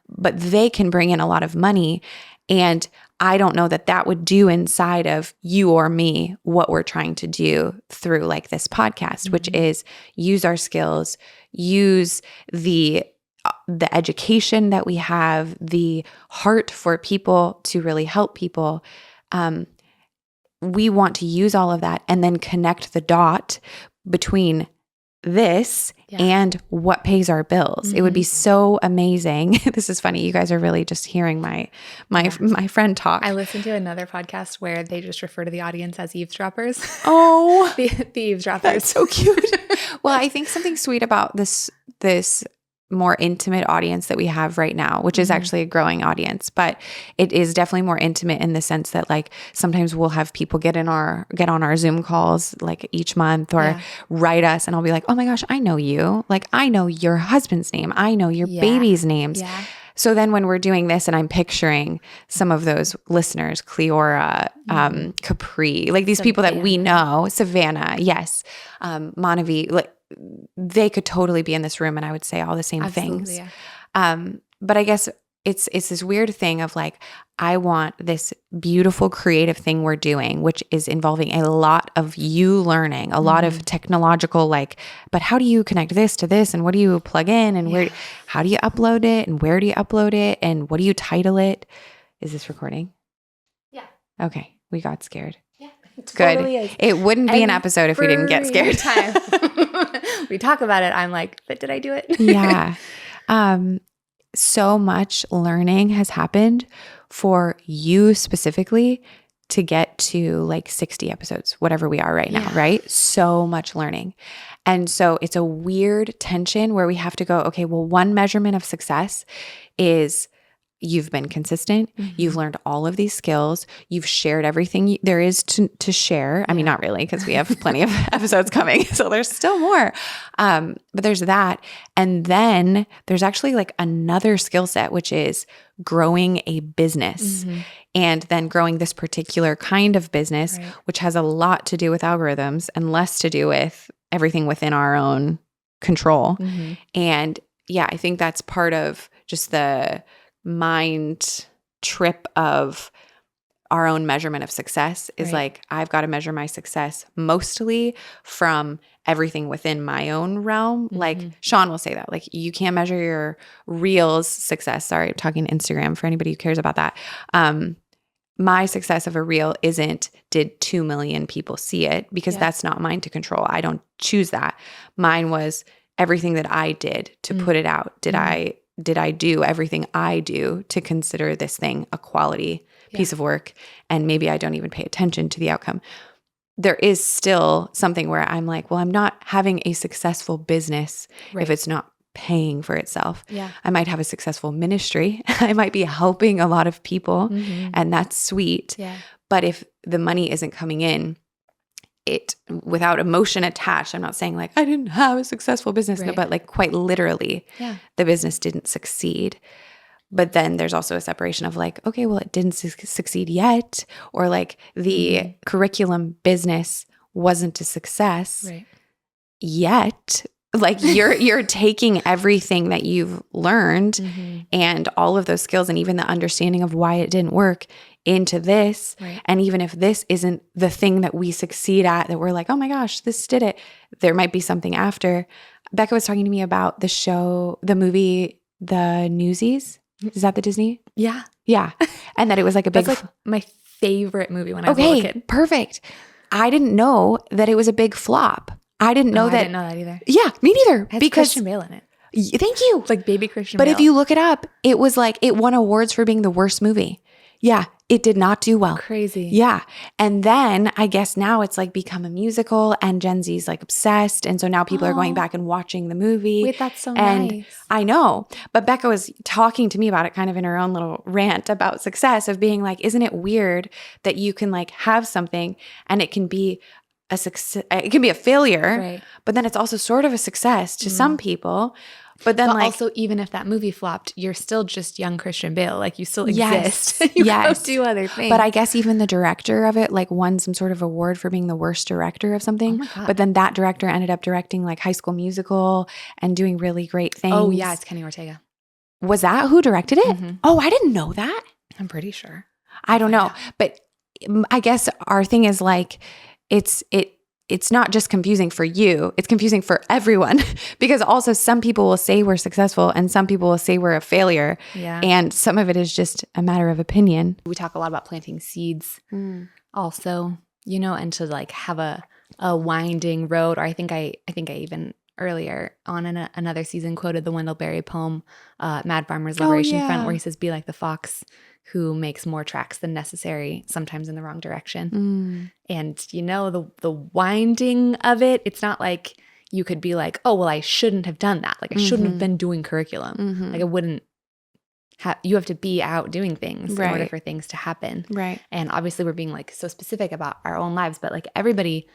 but they can bring in a lot of money. And I don't know that would do inside of you or me what we're trying to do through like this podcast, which is use our skills, use the education that we have, the heart for people to really help people. We want to use all of that and then connect the dot between this and what pays our bills. It would be so amazing. This is funny. You guys are really just hearing my friend talk. I listened to another podcast where they just refer to the audience as eavesdroppers. Oh, the eavesdroppers. That's so cute. Well, I think something sweet about this more intimate audience that we have right now, which is actually a growing audience, but it is definitely more intimate in the sense that like sometimes we'll have people get on our Zoom calls like each month or write us, and I'll be like, oh my gosh, I know you. Like I know your husband's name. I know your baby's names. Yeah. So then when we're doing this and I'm picturing some of those listeners, Cleora, Capri, like these people that we know, Savannah, yes, Manavi, like they could totally be in this room and I would say all the same things. Yeah. But I guess it's this weird thing of like, I want this beautiful creative thing we're doing, which is involving a lot of you learning, a lot of technological, like, but how do you connect this to this? And what do you plug in? And how do you upload it? And where do you upload it? And what do you title it? Is this recording? Yeah. Okay. We got scared. Yeah. Totally Good. Is. It wouldn't be an episode if we didn't get scared. Time. We talk about it. I'm like, but did I do it? Yeah. So much learning has happened for you specifically to get to like 60 episodes, whatever we are right now, right? So much learning. And so it's a weird tension where we have to go, okay, well, one measurement of success is you've been consistent. You've learned all of these skills. You've shared everything there is to share. I mean, not really, because we have plenty of episodes coming. So there's still more. But there's that. And then there's actually like another skill set, which is growing a business and then growing this particular kind of business, which has a lot to do with algorithms and less to do with everything within our own control. And yeah, I think that's part of just the mind trip of our own measurement of success is like, I've got to measure my success mostly from everything within my own realm. Like Sean will say that, like, you can't measure your reels success. Sorry, I'm talking Instagram for anybody who cares about that. My success of a reel isn't did 2 million people see it, because that's not mine to control. I don't choose that. Mine was everything that I did to put it out. Did I do everything I do to consider this thing a quality piece of work? And maybe I don't even pay attention to the outcome. There is still something where I'm like, well, I'm not having a successful business if it's not paying for itself. Yeah. I might have a successful ministry. I might be helping a lot of people, and that's sweet. Yeah. But if the money isn't coming in, it without emotion attached, I'm not saying like I didn't have a successful business, no, but like quite literally, the business didn't succeed. But then there's also a separation of like, okay, well, it didn't succeed yet, or like the curriculum business wasn't a success yet. Like you're taking everything that you've learned and all of those skills and even the understanding of why it didn't work into this. And even if this isn't the thing that we succeed at, that we're like, oh my gosh, this did it, there might be something after. Becca was talking to me about the movie, The Newsies. Is that the Disney? Yeah. Yeah. And that it was like a big... That's like my favorite movie when I was a little kid. Perfect. I didn't know that it was a big flop. I didn't know that. I didn't know that either. Yeah, me neither. It has Christian Bale in it. Thank you. It's like baby Christian Bale. But if you look it up, it was like it won awards for being the worst movie. Yeah, it did not do well. Crazy. Yeah. And then I guess now it's like become a musical and Gen Z's like obsessed. And so now people are going back and watching the movie. Wait, that's so nice. I know. But Becca was talking to me about it kind of in her own little rant about success of being like, isn't it weird that you can like have something and it can be a success, it can be a failure, but then it's also sort of a success to some people. But then like also, even if that movie flopped, you're still just young Christian Bale. Like you still exist. You go do other things. But I guess even the director of it like won some sort of award for being the worst director of something. Oh my God. But then that director ended up directing like High School Musical and doing really great things. Oh yeah, it's Kenny Ortega. Was that who directed it? Oh, I didn't know that. I'm pretty sure. I don't know. But I guess our thing is like it's not just confusing for you, it's confusing for everyone because also some people will say we're successful and some people will say we're a failure. Yeah. And some of it is just a matter of opinion. We talk a lot about planting seeds also, you know, and to like have a winding road. Or I think I even earlier on in another season quoted the Wendell Berry poem, Mad Farmer's Liberation Front, where he says, be like the fox who makes more tracks than necessary, sometimes in the wrong direction. And, you know, the winding of it, it's not like you could be like, oh, well, I shouldn't have done that. Like I shouldn't have been doing curriculum. Like I wouldn't you have to be out doing things in order for things to happen. Right. And obviously we're being like so specific about our own lives, but like everybody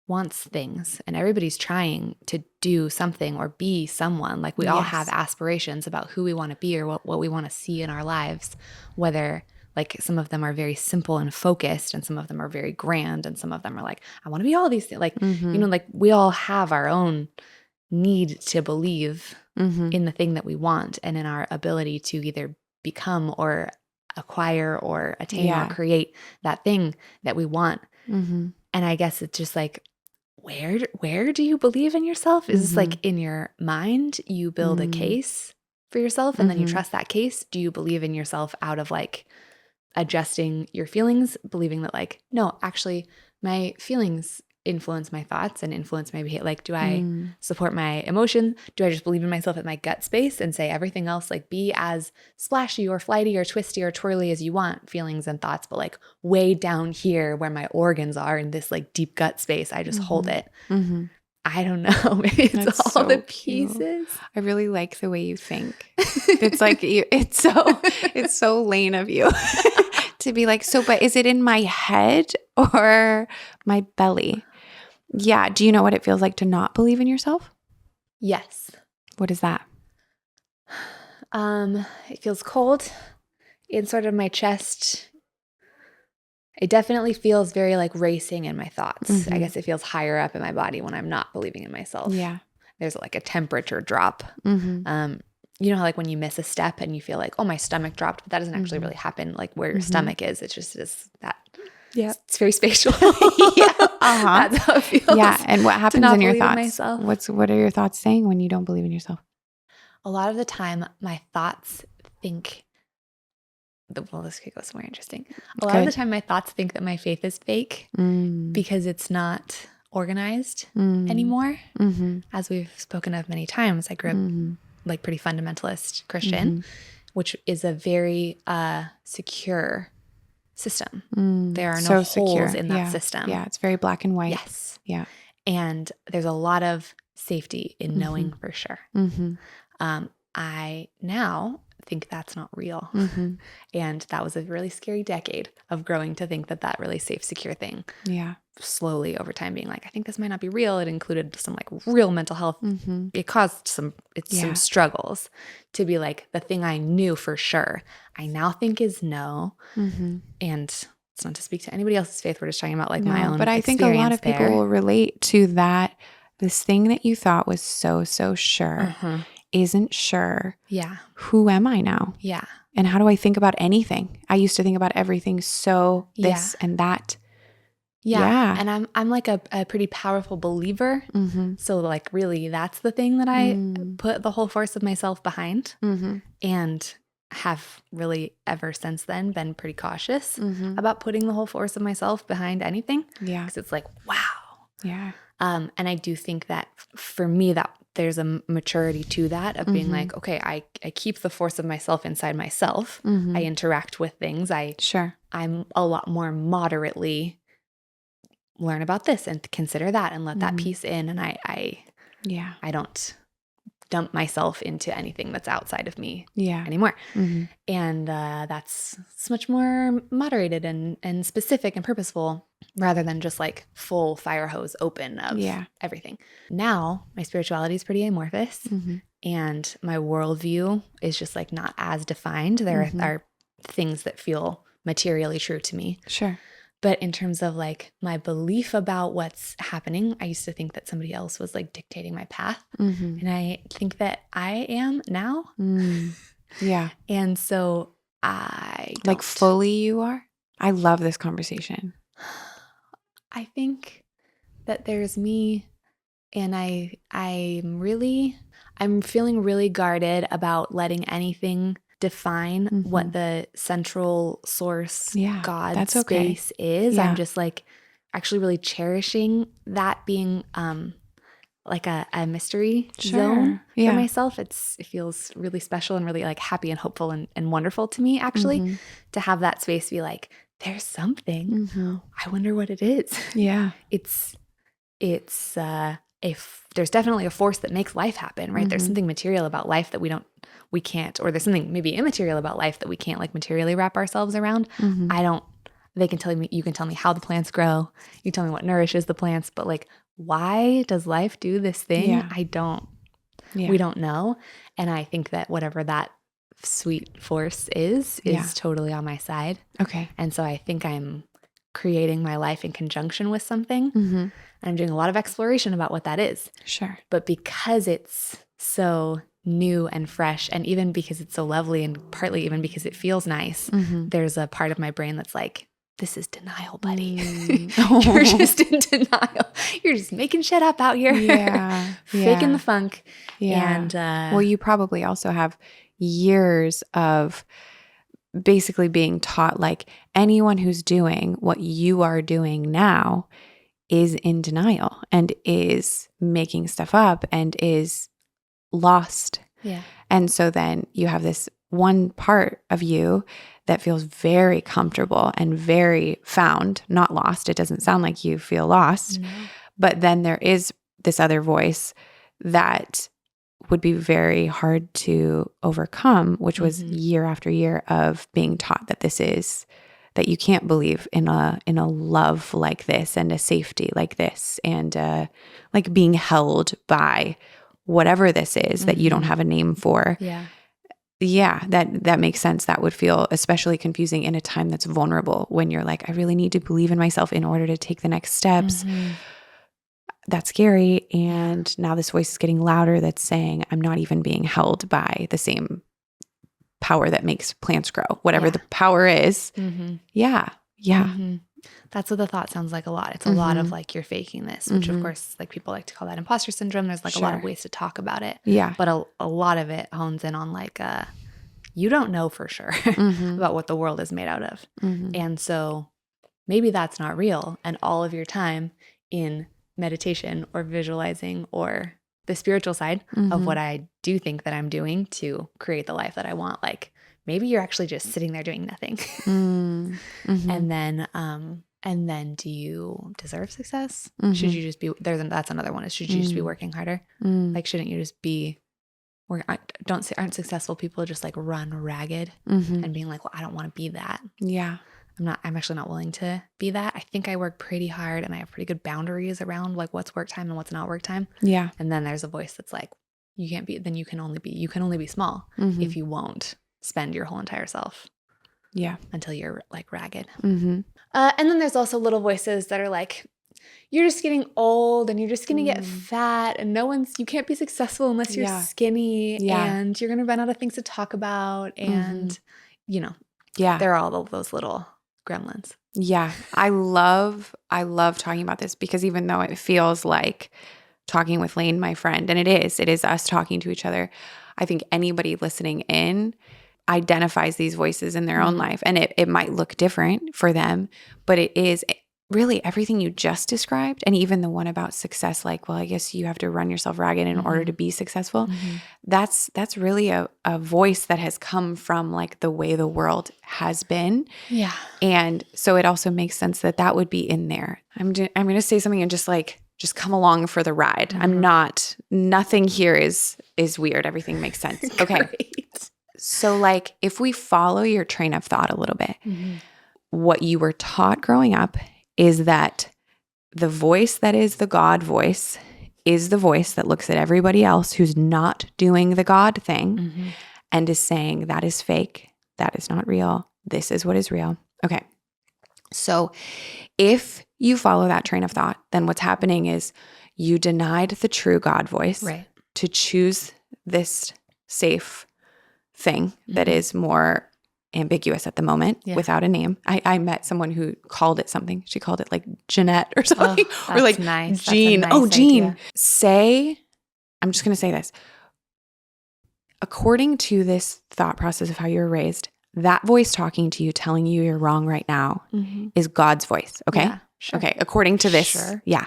wants things and everybody's trying to do something or be someone. Like we all have aspirations about who we want to be or what we want to see in our lives, whether like some of them are very simple and focused and some of them are very grand and some of them are like, I want to be all these things. Like, you know, like we all have our own need to believe in the thing that we want and in our ability to either become or acquire or attain or create that thing that we want. And I guess it's just like, where do you believe in yourself? Is this like in your mind, you build a case for yourself and then you trust that case? Do you believe in yourself out of like adjusting your feelings, believing that like, no, actually my feelings influence my thoughts and influence my behavior? Like, do I support my emotion? Do I just believe in myself at my gut space and say everything else, like be as splashy or flighty or twisty or twirly as you want, feelings and thoughts, but like way down here where my organs are in this like deep gut space, I just hold it. I don't know. Maybe it's That's all so the cute. pieces. I really like the way you think. It's like it's so Layne of you to be like, so, but is it in my head or my belly? Yeah. Do you know what it feels like to not believe in yourself? Yes. What is that? It feels cold in sort of my chest. It definitely feels very like racing in my thoughts. I guess it feels higher up in my body when I'm not believing in myself. Yeah. There's like a temperature drop. You know how like when you miss a step and you feel like, oh, my stomach dropped, but that doesn't actually really happen like where your stomach is. It just is that. Yeah. It's very spatial. That's how it feels. Yeah. And what happens in your thoughts? Myself. What are your thoughts saying when you don't believe in yourself? A lot of the time, my thoughts think, well, this could go somewhere interesting. A lot of the time, my thoughts think that my faith is fake because it's not organized anymore. As we've spoken of many times, I grew up like pretty fundamentalist Christian, which is a very secure system. There are no holes in that system. Yeah, it's very black and white. Yes. Yeah. And there's a lot of safety in knowing for sure. I now think that's not real. And that was a really scary decade of growing to think that that really safe, secure thing. Yeah. Slowly over time being like, I think this might not be real. It included some like real mental health. It caused some struggles to be like the thing I knew for sure. I now think is no. And it's not to speak to anybody else's faith. We're just talking about like my own. But I think a lot of people will relate to that. This thing that you thought was so sure isn't sure. Yeah. Who am I now? Yeah. And how do I think about anything? I used to think about everything so this and that. Yeah. And I'm like a pretty powerful believer. So like really that's the thing that I put the whole force of myself behind and have really ever since then been pretty cautious about putting the whole force of myself behind anything. Yeah. Because it's like, wow. Yeah. And I do think that for me that there's a maturity to that of being like, okay, I keep the force of myself inside myself. I interact with things. I'm a lot more moderately learn about this and consider that and let that piece in. And I don't dump myself into anything that's outside of me anymore. And that's much more moderated and specific and purposeful rather than just like full fire hose open of everything. Now my spirituality is pretty amorphous and my worldview is just like not as defined. There are things that feel materially true to me. Sure. But in terms of like my belief about what's happening, I used to think that somebody else was like dictating my path. And I think that I am now. Yeah. And so I don't. Like fully you are? I love this conversation. I think that there's me and I'm feeling really guarded about letting anything define what the central source God space is. I'm just like actually really cherishing that being like a mystery zone for myself. It feels really special and really like happy and hopeful and wonderful to me actually to have that space be like, there's something. I wonder what it is. Yeah. It's there's definitely a force that makes life happen, right? There's something material about life that we can't, or there's something maybe immaterial about life that we can't like materially wrap ourselves around. You can tell me how the plants grow. You tell me what nourishes the plants, but like, why does life do this thing? Yeah. We don't know. And I think that whatever that sweet force is totally on my side. Okay. And so I think I'm creating my life in conjunction with something. Mm-hmm. And I'm doing a lot of exploration about what that is. Sure. But because it's so new and fresh, and even because it's so lovely, and partly even because it feels nice, there's a part of my brain that's like, this is denial, buddy. You're just in denial. You're just making shit up out here. Yeah. Faking the funk. Yeah. And well, you probably also have years of basically being taught like anyone who's doing what you are doing now is in denial and is making stuff up and is lost. Yeah. And so then you have this one part of you that feels very comfortable and very found, not lost. It doesn't sound like you feel lost. No. But then there is this other voice that would be very hard to overcome, which was year after year of being taught that that you can't believe in a love like this and a safety like this and like being held by whatever this is that you don't have a name for. Yeah, that makes sense. That would feel especially confusing in a time that's vulnerable when you're like, I really need to believe in myself in order to take the next steps. That's scary. And now this voice is getting louder that's saying, I'm not even being held by the same power that makes plants grow, whatever the power is. Yeah. That's what the thought sounds like a lot. It's a lot of like, you're faking this, which of course, like people like to call that imposter syndrome. There's like a lot of ways to talk about it. Yeah. But a lot of it hones in on like, you don't know for sure about what the world is made out of. And so maybe that's not real. And all of your time in meditation or visualizing or the spiritual side of what I do think that I'm doing to create the life that I want, like maybe you're actually just sitting there doing nothing. And then do you deserve success? Should you just be that's another one, is should you just be working harder? Like, shouldn't you just be aren't successful people just like run ragged and being like, well, I don't want to be that. Yeah. I'm actually not willing to be that. I think I work pretty hard and I have pretty good boundaries around like what's work time and what's not work time. Yeah. And then there's a voice that's like, you can't be, then you can only be small if you won't spend your whole entire self. Yeah. Until you're like ragged. And then there's also little voices that are like, you're just getting old and you're just going to get fat and you can't be successful unless you're skinny and you're going to run out of things to talk about. And, there are all of those little gremlins. Yeah. I love talking about this because even though it feels like talking with Layne, my friend, and it is us talking to each other, I think anybody listening in identifies these voices in their own life. And it might look different for them, but it is really everything you just described. And even the one about success, like, well, I guess you have to run yourself ragged in order to be successful. That's really a voice that has come from like the way the world has been. Yeah. And so it also makes sense that would be in there. I'm going to say something and just come along for the ride. Nothing here is weird. Everything makes sense. Okay. Great. So like if we follow your train of thought a little bit, what you were taught growing up is that the voice that is the God voice is the voice that looks at everybody else who's not doing the God thing and is saying that is fake, that is not real, this is what is real. Okay. So if you follow that train of thought, then what's happening is you denied the true God voice to choose this safe thing that is more ambiguous at the moment without a name. I met someone who called it something. She called it like Jeanette or something. Or like nice. Jean. Nice Jean. I'm just going to say this. According to this thought process of how you were raised, that voice talking to you, telling you you're wrong right now is God's voice. Okay? Yeah, sure. Okay. According to this. Sure. Yeah.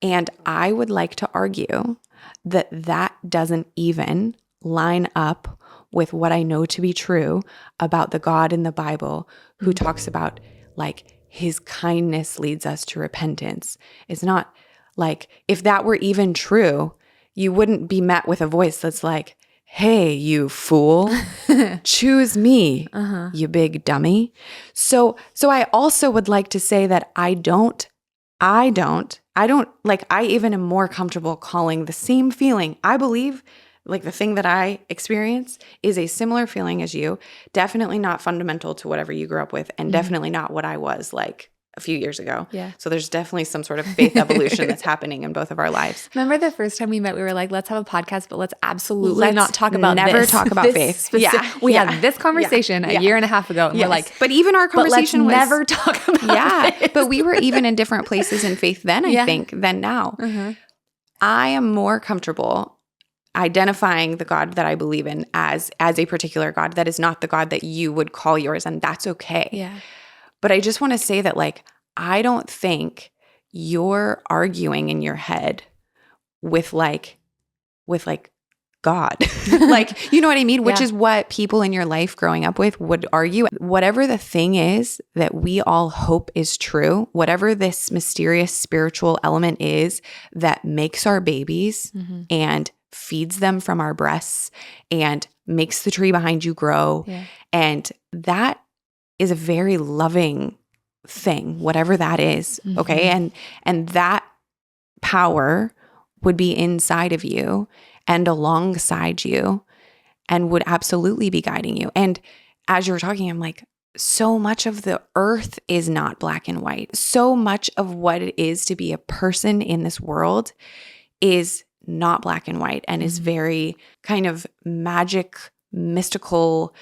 And I would like to argue that doesn't even line up with what I know to be true about the God in the Bible who talks about like his kindness leads us to repentance. It's not like if that were even true, you wouldn't be met with a voice that's like, hey, you fool, choose me, you big dummy. So I also would like to say that I even am more comfortable calling the same feeling. I believe like the thing that I experience is a similar feeling as you, definitely not fundamental to whatever you grew up with, and definitely not what I was like a few years ago. Yeah. So there's definitely some sort of faith evolution that's happening in both of our lives. Remember the first time we met, we were like, let's have a podcast, but let's absolutely not talk about never this. talk about faith. We had this conversation a year and a half ago, and we're like, but even our conversation let's was never talk about this. But we were even in different places in faith then, I think, than now. I am more comfortable identifying the God that I believe in as a particular God that is not the God that you would call yours, and that's okay. Yeah. But I just want to say that, like, I don't think you're arguing in your head with God. Like, you know what I mean? Which is what people in your life growing up with would argue. Whatever the thing is that we all hope is true, whatever this mysterious spiritual element is that makes our babies and feeds them from our breasts and makes the tree behind you grow. Yeah. And that is a very loving thing, whatever that is. Okay. And that power would be inside of you and alongside you and would absolutely be guiding you. And as you were talking, I'm like, so much of the earth is not black and white. So much of what it is to be a person in this world is not black and white and is very kind of magic, mystical,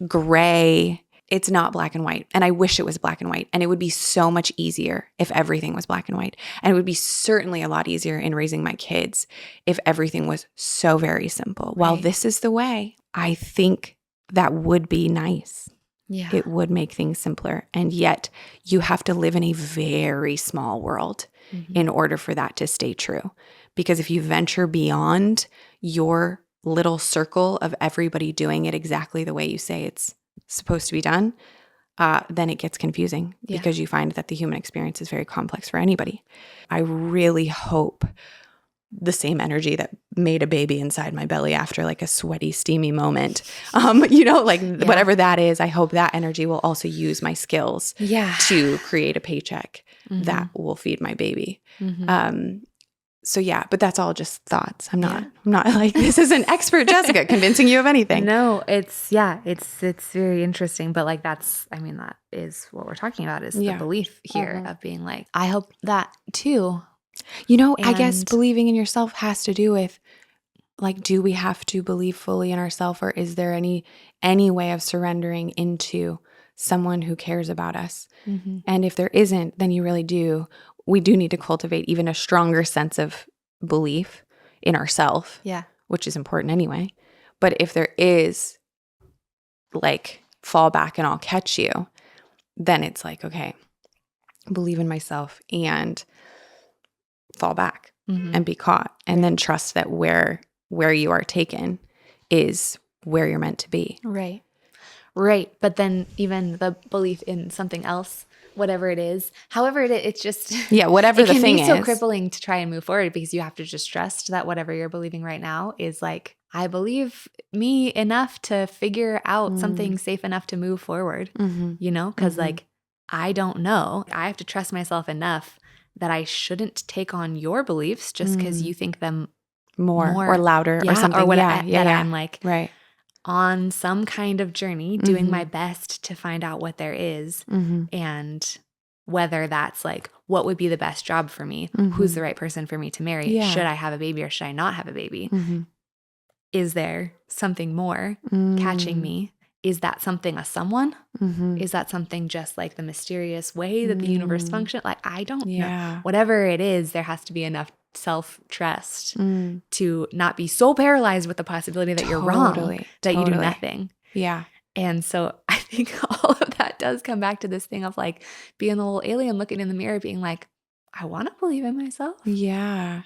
gray. It's not black and white. And I wish it was black and white. And it would be so much easier if everything was black and white. And it would be certainly a lot easier in raising my kids if everything was so very simple. Right. While this is the way, I think that would be nice. Yeah. It would make things simpler. And yet you have to live in a very small world in order for that to stay true. Because if you venture beyond your little circle of everybody doing it exactly the way you say it's supposed to be done, then it gets confusing because you find that the human experience is very complex for anybody. I really hope the same energy that made a baby inside my belly after like a sweaty, steamy moment, whatever that is, I hope that energy will also use my skills to create a paycheck that will feed my baby. So yeah, but that's all just thoughts. I'm not like, this is an expert Jessica convincing you of anything. No, it's very interesting. But like, that is what we're talking about is the belief here of being like, I hope that too. I guess believing in yourself has to do with like, do we have to believe fully in ourselves, or is there any way of surrendering into someone who cares about us? And if there isn't, then we do need to cultivate even a stronger sense of belief in ourselves, which is important anyway. But if there is like fall back and I'll catch you, then it's like, okay, believe in myself and fall back and be caught, and then trust that where you are taken is where you're meant to be. Right. But then even the belief in something else, whatever it is, however it's just whatever the thing is, it can be so crippling to try and move forward, because you have to just trust that whatever you're believing right now is like, I believe me enough to figure out something safe enough to move forward, because like, I don't know. I have to trust myself enough that I shouldn't take on your beliefs just because you think them more or louder or something, or whatever. I'm like, right, on some kind of journey, doing my best to find out what there is, and whether that's like, what would be the best job for me? Who's the right person for me to marry? Should I have a baby or should I not have a baby? Is there something more catching me? Is that something a someone? Is that something just like the mysterious way that the universe functions? Like, I don't know. Whatever it is, there has to be enough self-trust to not be so paralyzed with the possibility that you're wrong, that you do nothing. Yeah. And so I think all of that does come back to this thing of like being the little alien looking in the mirror being like, I want to believe in myself. Yeah.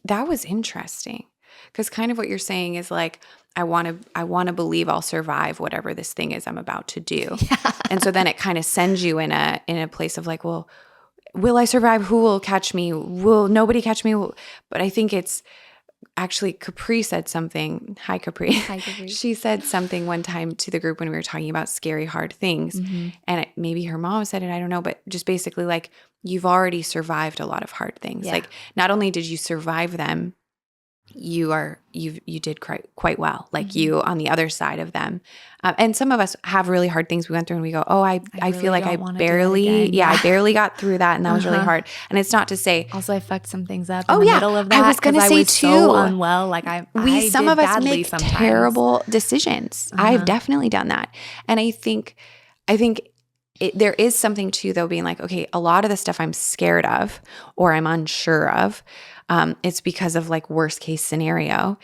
That was interesting. Because kind of what you're saying is like, I want to believe I'll survive whatever this thing is I'm about to do. And so then it kind of sends you in a place of like, well, will I survive? Who will catch me? Will nobody catch me? But I think it's actually Capri said something. Hi, Capri. Hi, Capri. She said something one time to the group when we were talking about scary, hard things. And maybe her mom said it, I don't know, but just basically like, you've already survived a lot of hard things. Yeah. Like, not only did you survive them, you did quite well, like you on the other side of them. And some of us have really hard things we went through and we go, oh, I really feel like I don't wanna do that barely, again. Yeah. I barely got through that. And that was really hard. And it's not to say, Also, I fucked some things up Oh, in the yeah. middle of that. I was gonna 'cause say, I was too, so unwell. Like some did of us badly make sometimes. terrible decisions. I've definitely done that. And I think there is something too, though, being like, okay, a lot of the stuff I'm scared of or I'm unsure of, it's because of like worst case scenario.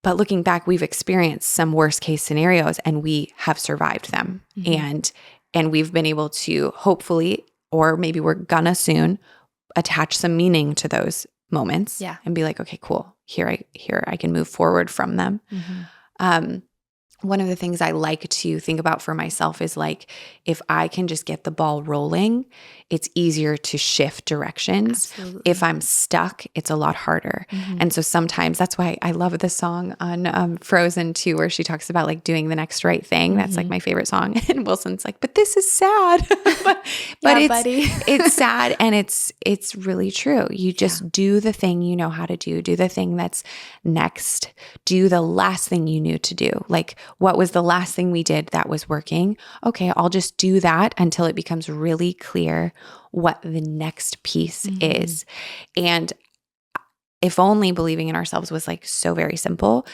But looking back, we've experienced some worst case scenarios and we have survived them. And we've been able to hopefully, or maybe we're gonna soon, attach some meaning to those moments and be like, okay, cool. Here I can move forward from them. One of the things I like to think about for myself is like, if I can just get the ball rolling, it's easier to shift directions. Absolutely. If I'm stuck, it's a lot harder. And so sometimes that's why I love the song on Frozen 2, where she talks about like doing the next right thing. That's like my favorite song. And Wilson's like, but this is sad. but it's sad. And it's really true. You just do the thing you know how to do the thing that's next, do the last thing you knew to do. Like, what was the last thing we did that was working? Okay, I'll just do that until it becomes really clear what the next piece is. And if only believing in ourselves was like so very simple,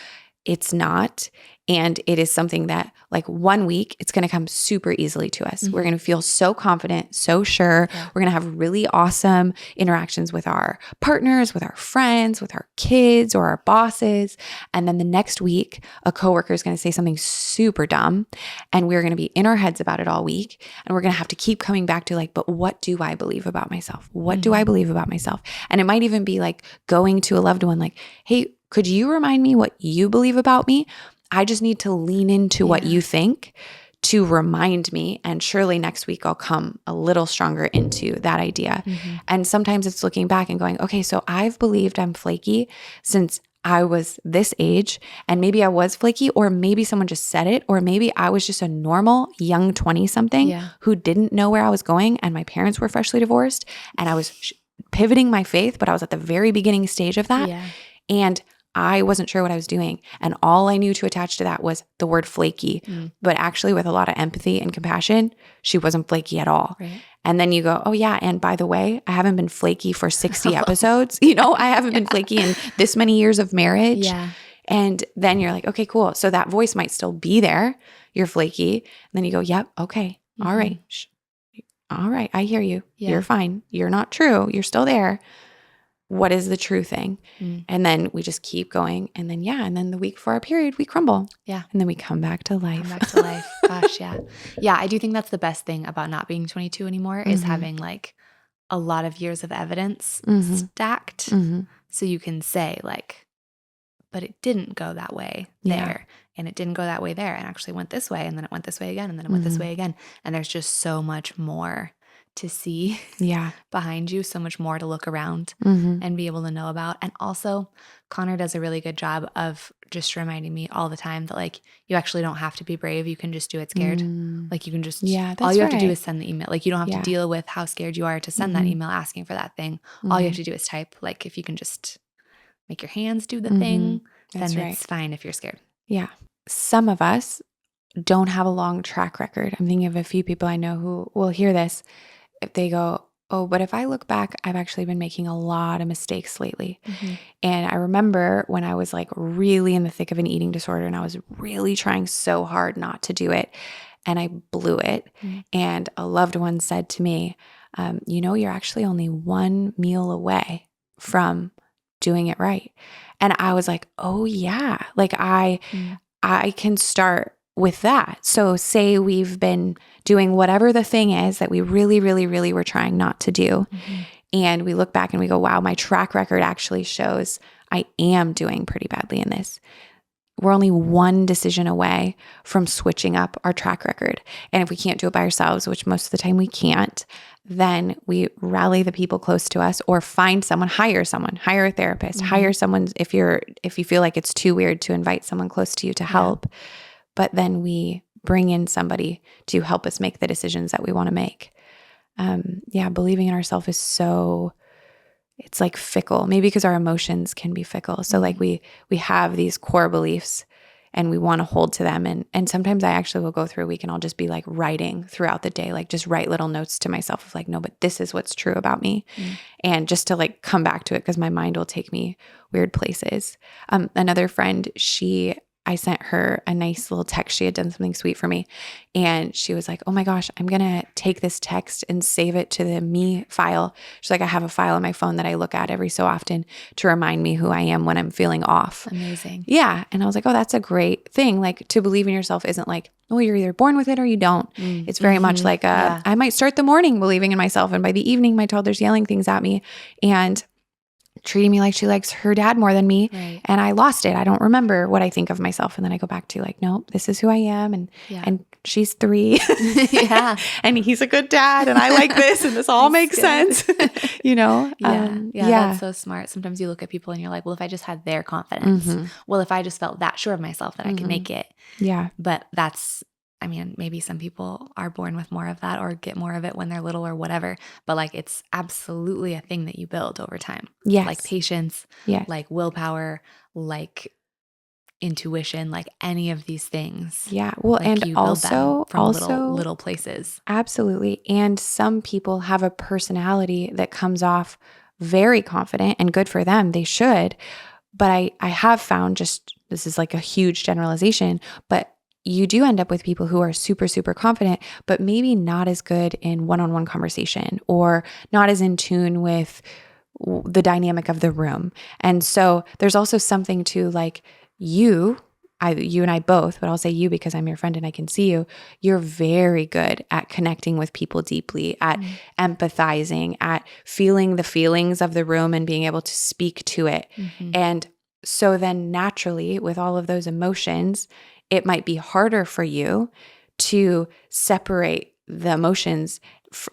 it's not. And it is something that like 1 week, it's going to come super easily to us. We're going to feel so confident, so sure. We're going to have really awesome interactions with our partners, with our friends, with our kids or our bosses. And then the next week, a coworker is going to say something super dumb and we're going to be in our heads about it all week. And we're going to have to keep coming back to like, but what do I believe about myself? What do I believe about myself? And it might even be like going to a loved one like, hey, could you remind me what you believe about me? I just need to lean into what you think to remind me. And surely next week I'll come a little stronger into that idea. And sometimes it's looking back and going, okay, so I've believed I'm flaky since I was this age, and maybe I was flaky, or maybe someone just said it, or maybe I was just a normal young 20-something who didn't know where I was going, and my parents were freshly divorced, and I was pivoting my faith, but I was at the very beginning stage of that. And I wasn't sure what I was doing. And all I knew to attach to that was the word flaky. But actually, with a lot of empathy and compassion, she wasn't flaky at all. And then you go, oh yeah, and by the way, I haven't been flaky for 60 episodes. I haven't been flaky in this many years of marriage. And then you're like, okay, cool. So that voice might still be there. You're flaky. And then you go, yep, okay, all right. All right, I hear you. You're fine. You're not true. You're still there. What is the true thing? And then we just keep going. And then, and then the week before our period, we crumble. And then we come back to life. Gosh, Yeah, I do think that's the best thing about not being 22 anymore is having like a lot of years of evidence stacked. So you can say like, but it didn't go that way there. And it didn't go that way there. And actually went this way. And then it went this way again. And then it went this way again. And there's just so much more to see behind you, so much more to look around and be able to know about. And also Connor does a really good job of just reminding me all the time that like, you actually don't have to be brave. You can just do it scared. Like you can just, all you have to do is send the email. Like you don't have to deal with how scared you are to send that email asking for that thing. All you have to do is type. Like if you can just make your hands do the thing, then it's fine if you're scared. Some of us don't have a long track record. I'm thinking of a few people I know who will hear this. If they go, oh, but if I look back, I've actually been making a lot of mistakes lately. And I remember when I was like really in the thick of an eating disorder and I was really trying so hard not to do it and I blew it. And a loved one said to me, you're actually only one meal away from doing it right. And I was like, oh yeah, like I can start with that. So say we've been doing whatever the thing is that we really, really, really were trying not to do. And we look back and we go, wow, my track record actually shows I am doing pretty badly in this. we're only one decision away from switching up our track record. And if we can't do it by ourselves, which most of the time we can't, then we rally the people close to us or find someone, hire a therapist, hire someone if you feel like it's too weird to invite someone close to you to help. But then we bring in somebody to help us make the decisions that we want to make. Believing in ourselves is it's like fickle, maybe because our emotions can be fickle. So like we have these core beliefs and we want to hold to them. And sometimes I actually will go through a week and I'll just be like writing throughout the day, like just write little notes to myself of like, no, but this is what's true about me. And just to like come back to it because my mind will take me weird places. Another friend, I sent her a nice little text. She had done something sweet for me. And she was like, oh my gosh, I'm going to take this text and save it to the me file. She's like, I have a file on my phone that I look at every so often to remind me who I am when I'm feeling off. Amazing. Yeah. And I was like, oh, that's a great thing. Like to believe in yourself isn't like, oh, you're either born with it or you don't. It's very much like I might start the morning believing in myself. And by the evening, my toddler's yelling things at me and treating me like she likes her dad more than me. Right. And I lost it. I don't remember what I think of myself. And then I go back to like, nope, this is who I am. And she's 3 and he's a good dad. And I like this. And this all makes sense, you know? That's so smart. Sometimes you look at people and you're like, well, if I just had their confidence, well, if I just felt that sure of myself that I could make it. Yeah. But maybe some people are born with more of that or get more of it when they're little or whatever. But like, it's absolutely a thing that you build over time. Yes. Like patience, like willpower, like intuition, like any of these things. Yeah. Well, like and you build them from also little places. Absolutely. And some people have a personality that comes off very confident and good for them. They should. But I have found this is like a huge generalization, but you do end up with people who are super, super confident, but maybe not as good in one-on-one conversation or not as in tune with the dynamic of the room. And so there's also something to like you and I both, but I'll say you because I'm your friend and I can see you. You're very good at connecting with people deeply, at empathizing, at feeling the feelings of the room and being able to speak to it. And so then naturally with all of those emotions, it might be harder for you to separate the emotions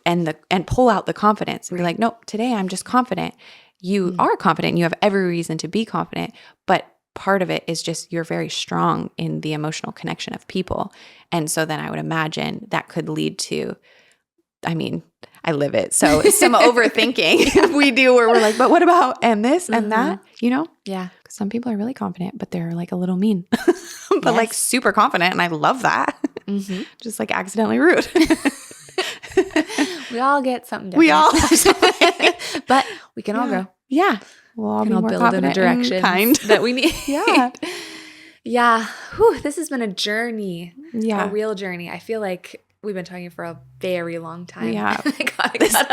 and pull out the confidence and be like, nope, today I'm just confident. You are confident. You have every reason to be confident, but part of it is just you're very strong in the emotional connection of people. And so then I would imagine that could lead to, I live it. So some overthinking we do where we're like, but what about and this and that, you know? Yeah. Some people are really confident, but they're like a little mean, but like super confident. And I love that. Just like accidentally rude. We all get something different. We all have something. But we can all grow. Yeah. We'll all be more build in a direction that we need. Yeah. Whew, this has been a journey. Yeah. A real journey. I feel like we've been talking for a very long time. Yeah.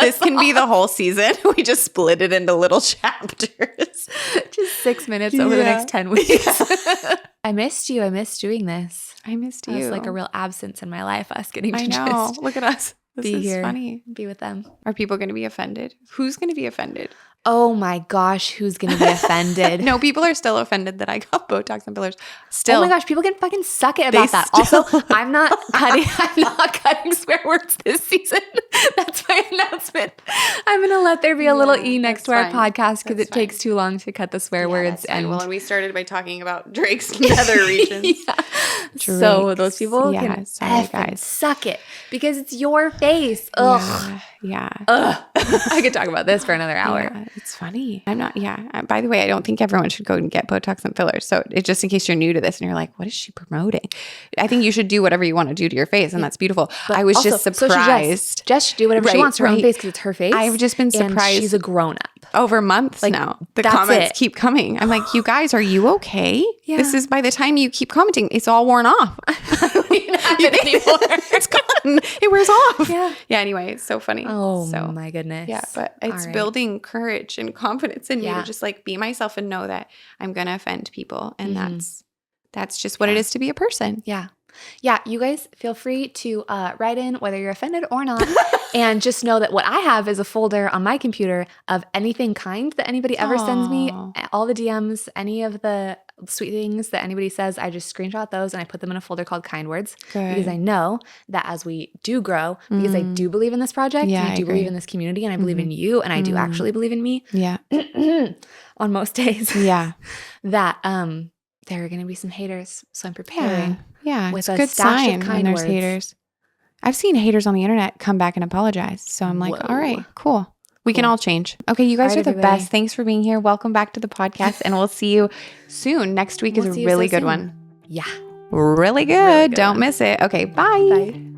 This can be the whole season. We just split it into little chapters. Just 6 minutes over the next 10 weeks. I missed you. I missed doing this. I missed you. It was like a real absence in my life, us getting to just look at us. This be is here, funny. Be with them. Are people going to be offended? Who's going to be offended? Oh my gosh, who's going to be offended? No, people are still offended that I got Botox and fillers. Still. Oh my gosh, people can fucking suck it about that. Also, I'm not cutting swear words this season. That's my announcement. I'm going to let there be a little E next to our podcast because it takes too long to cut the swear words. And we started by talking about Drake's nether regions. So those people can guys, suck it because it's your face. Ugh. Yeah. Ugh. I could talk about this for another hour. Yeah, it's funny. I'm not, by the way, I don't think everyone should go and get Botox and fillers. So just in case you're new to this and you're like, what is she promoting? I think you should do whatever you want to do to your face. And that's beautiful. But I was just surprised. So Jess should do whatever she wants to her own face because it's her face. I've just been surprised. And she's a grown up. Over months now. The comments keep coming. I'm like, you guys, are you okay? Yeah. This is by the time you keep commenting, it's all worn off. We don't have it anymore. It's gone. It wears off. Yeah. Yeah. Anyway, it's so funny. Oh my goodness. Yeah. But it's building courage and confidence in me to just like be myself and know that I'm going to offend people. And that's just what it is to be a person. Yeah. Yeah, you guys feel free to write in whether you're offended or not. And just know that what I have is a folder on my computer of anything kind that anybody ever sends me, all the DMs, any of the sweet things that anybody says. I just screenshot those and I put them in a folder called Kind Words. Good. Because I know that as we do grow, because I do believe in this project, and I do believe in this community, and I believe in you, and I do actually believe in me. Yeah. On most days. Yeah. That there are going to be some haters. So I'm preparing. Yeah. With It's a a good stash of sign kind when there's words. haters. I've seen haters on the internet come back and apologize. So I'm like, Whoa. all right, cool. We can all change. Okay, you guys All are right, the everybody. best. Thanks for being here. Welcome back to the podcast. And we'll see you soon. Next week is a see you really so good soon. one. Yeah. Really good. Really good Don't one. miss it. Okay, bye. Bye.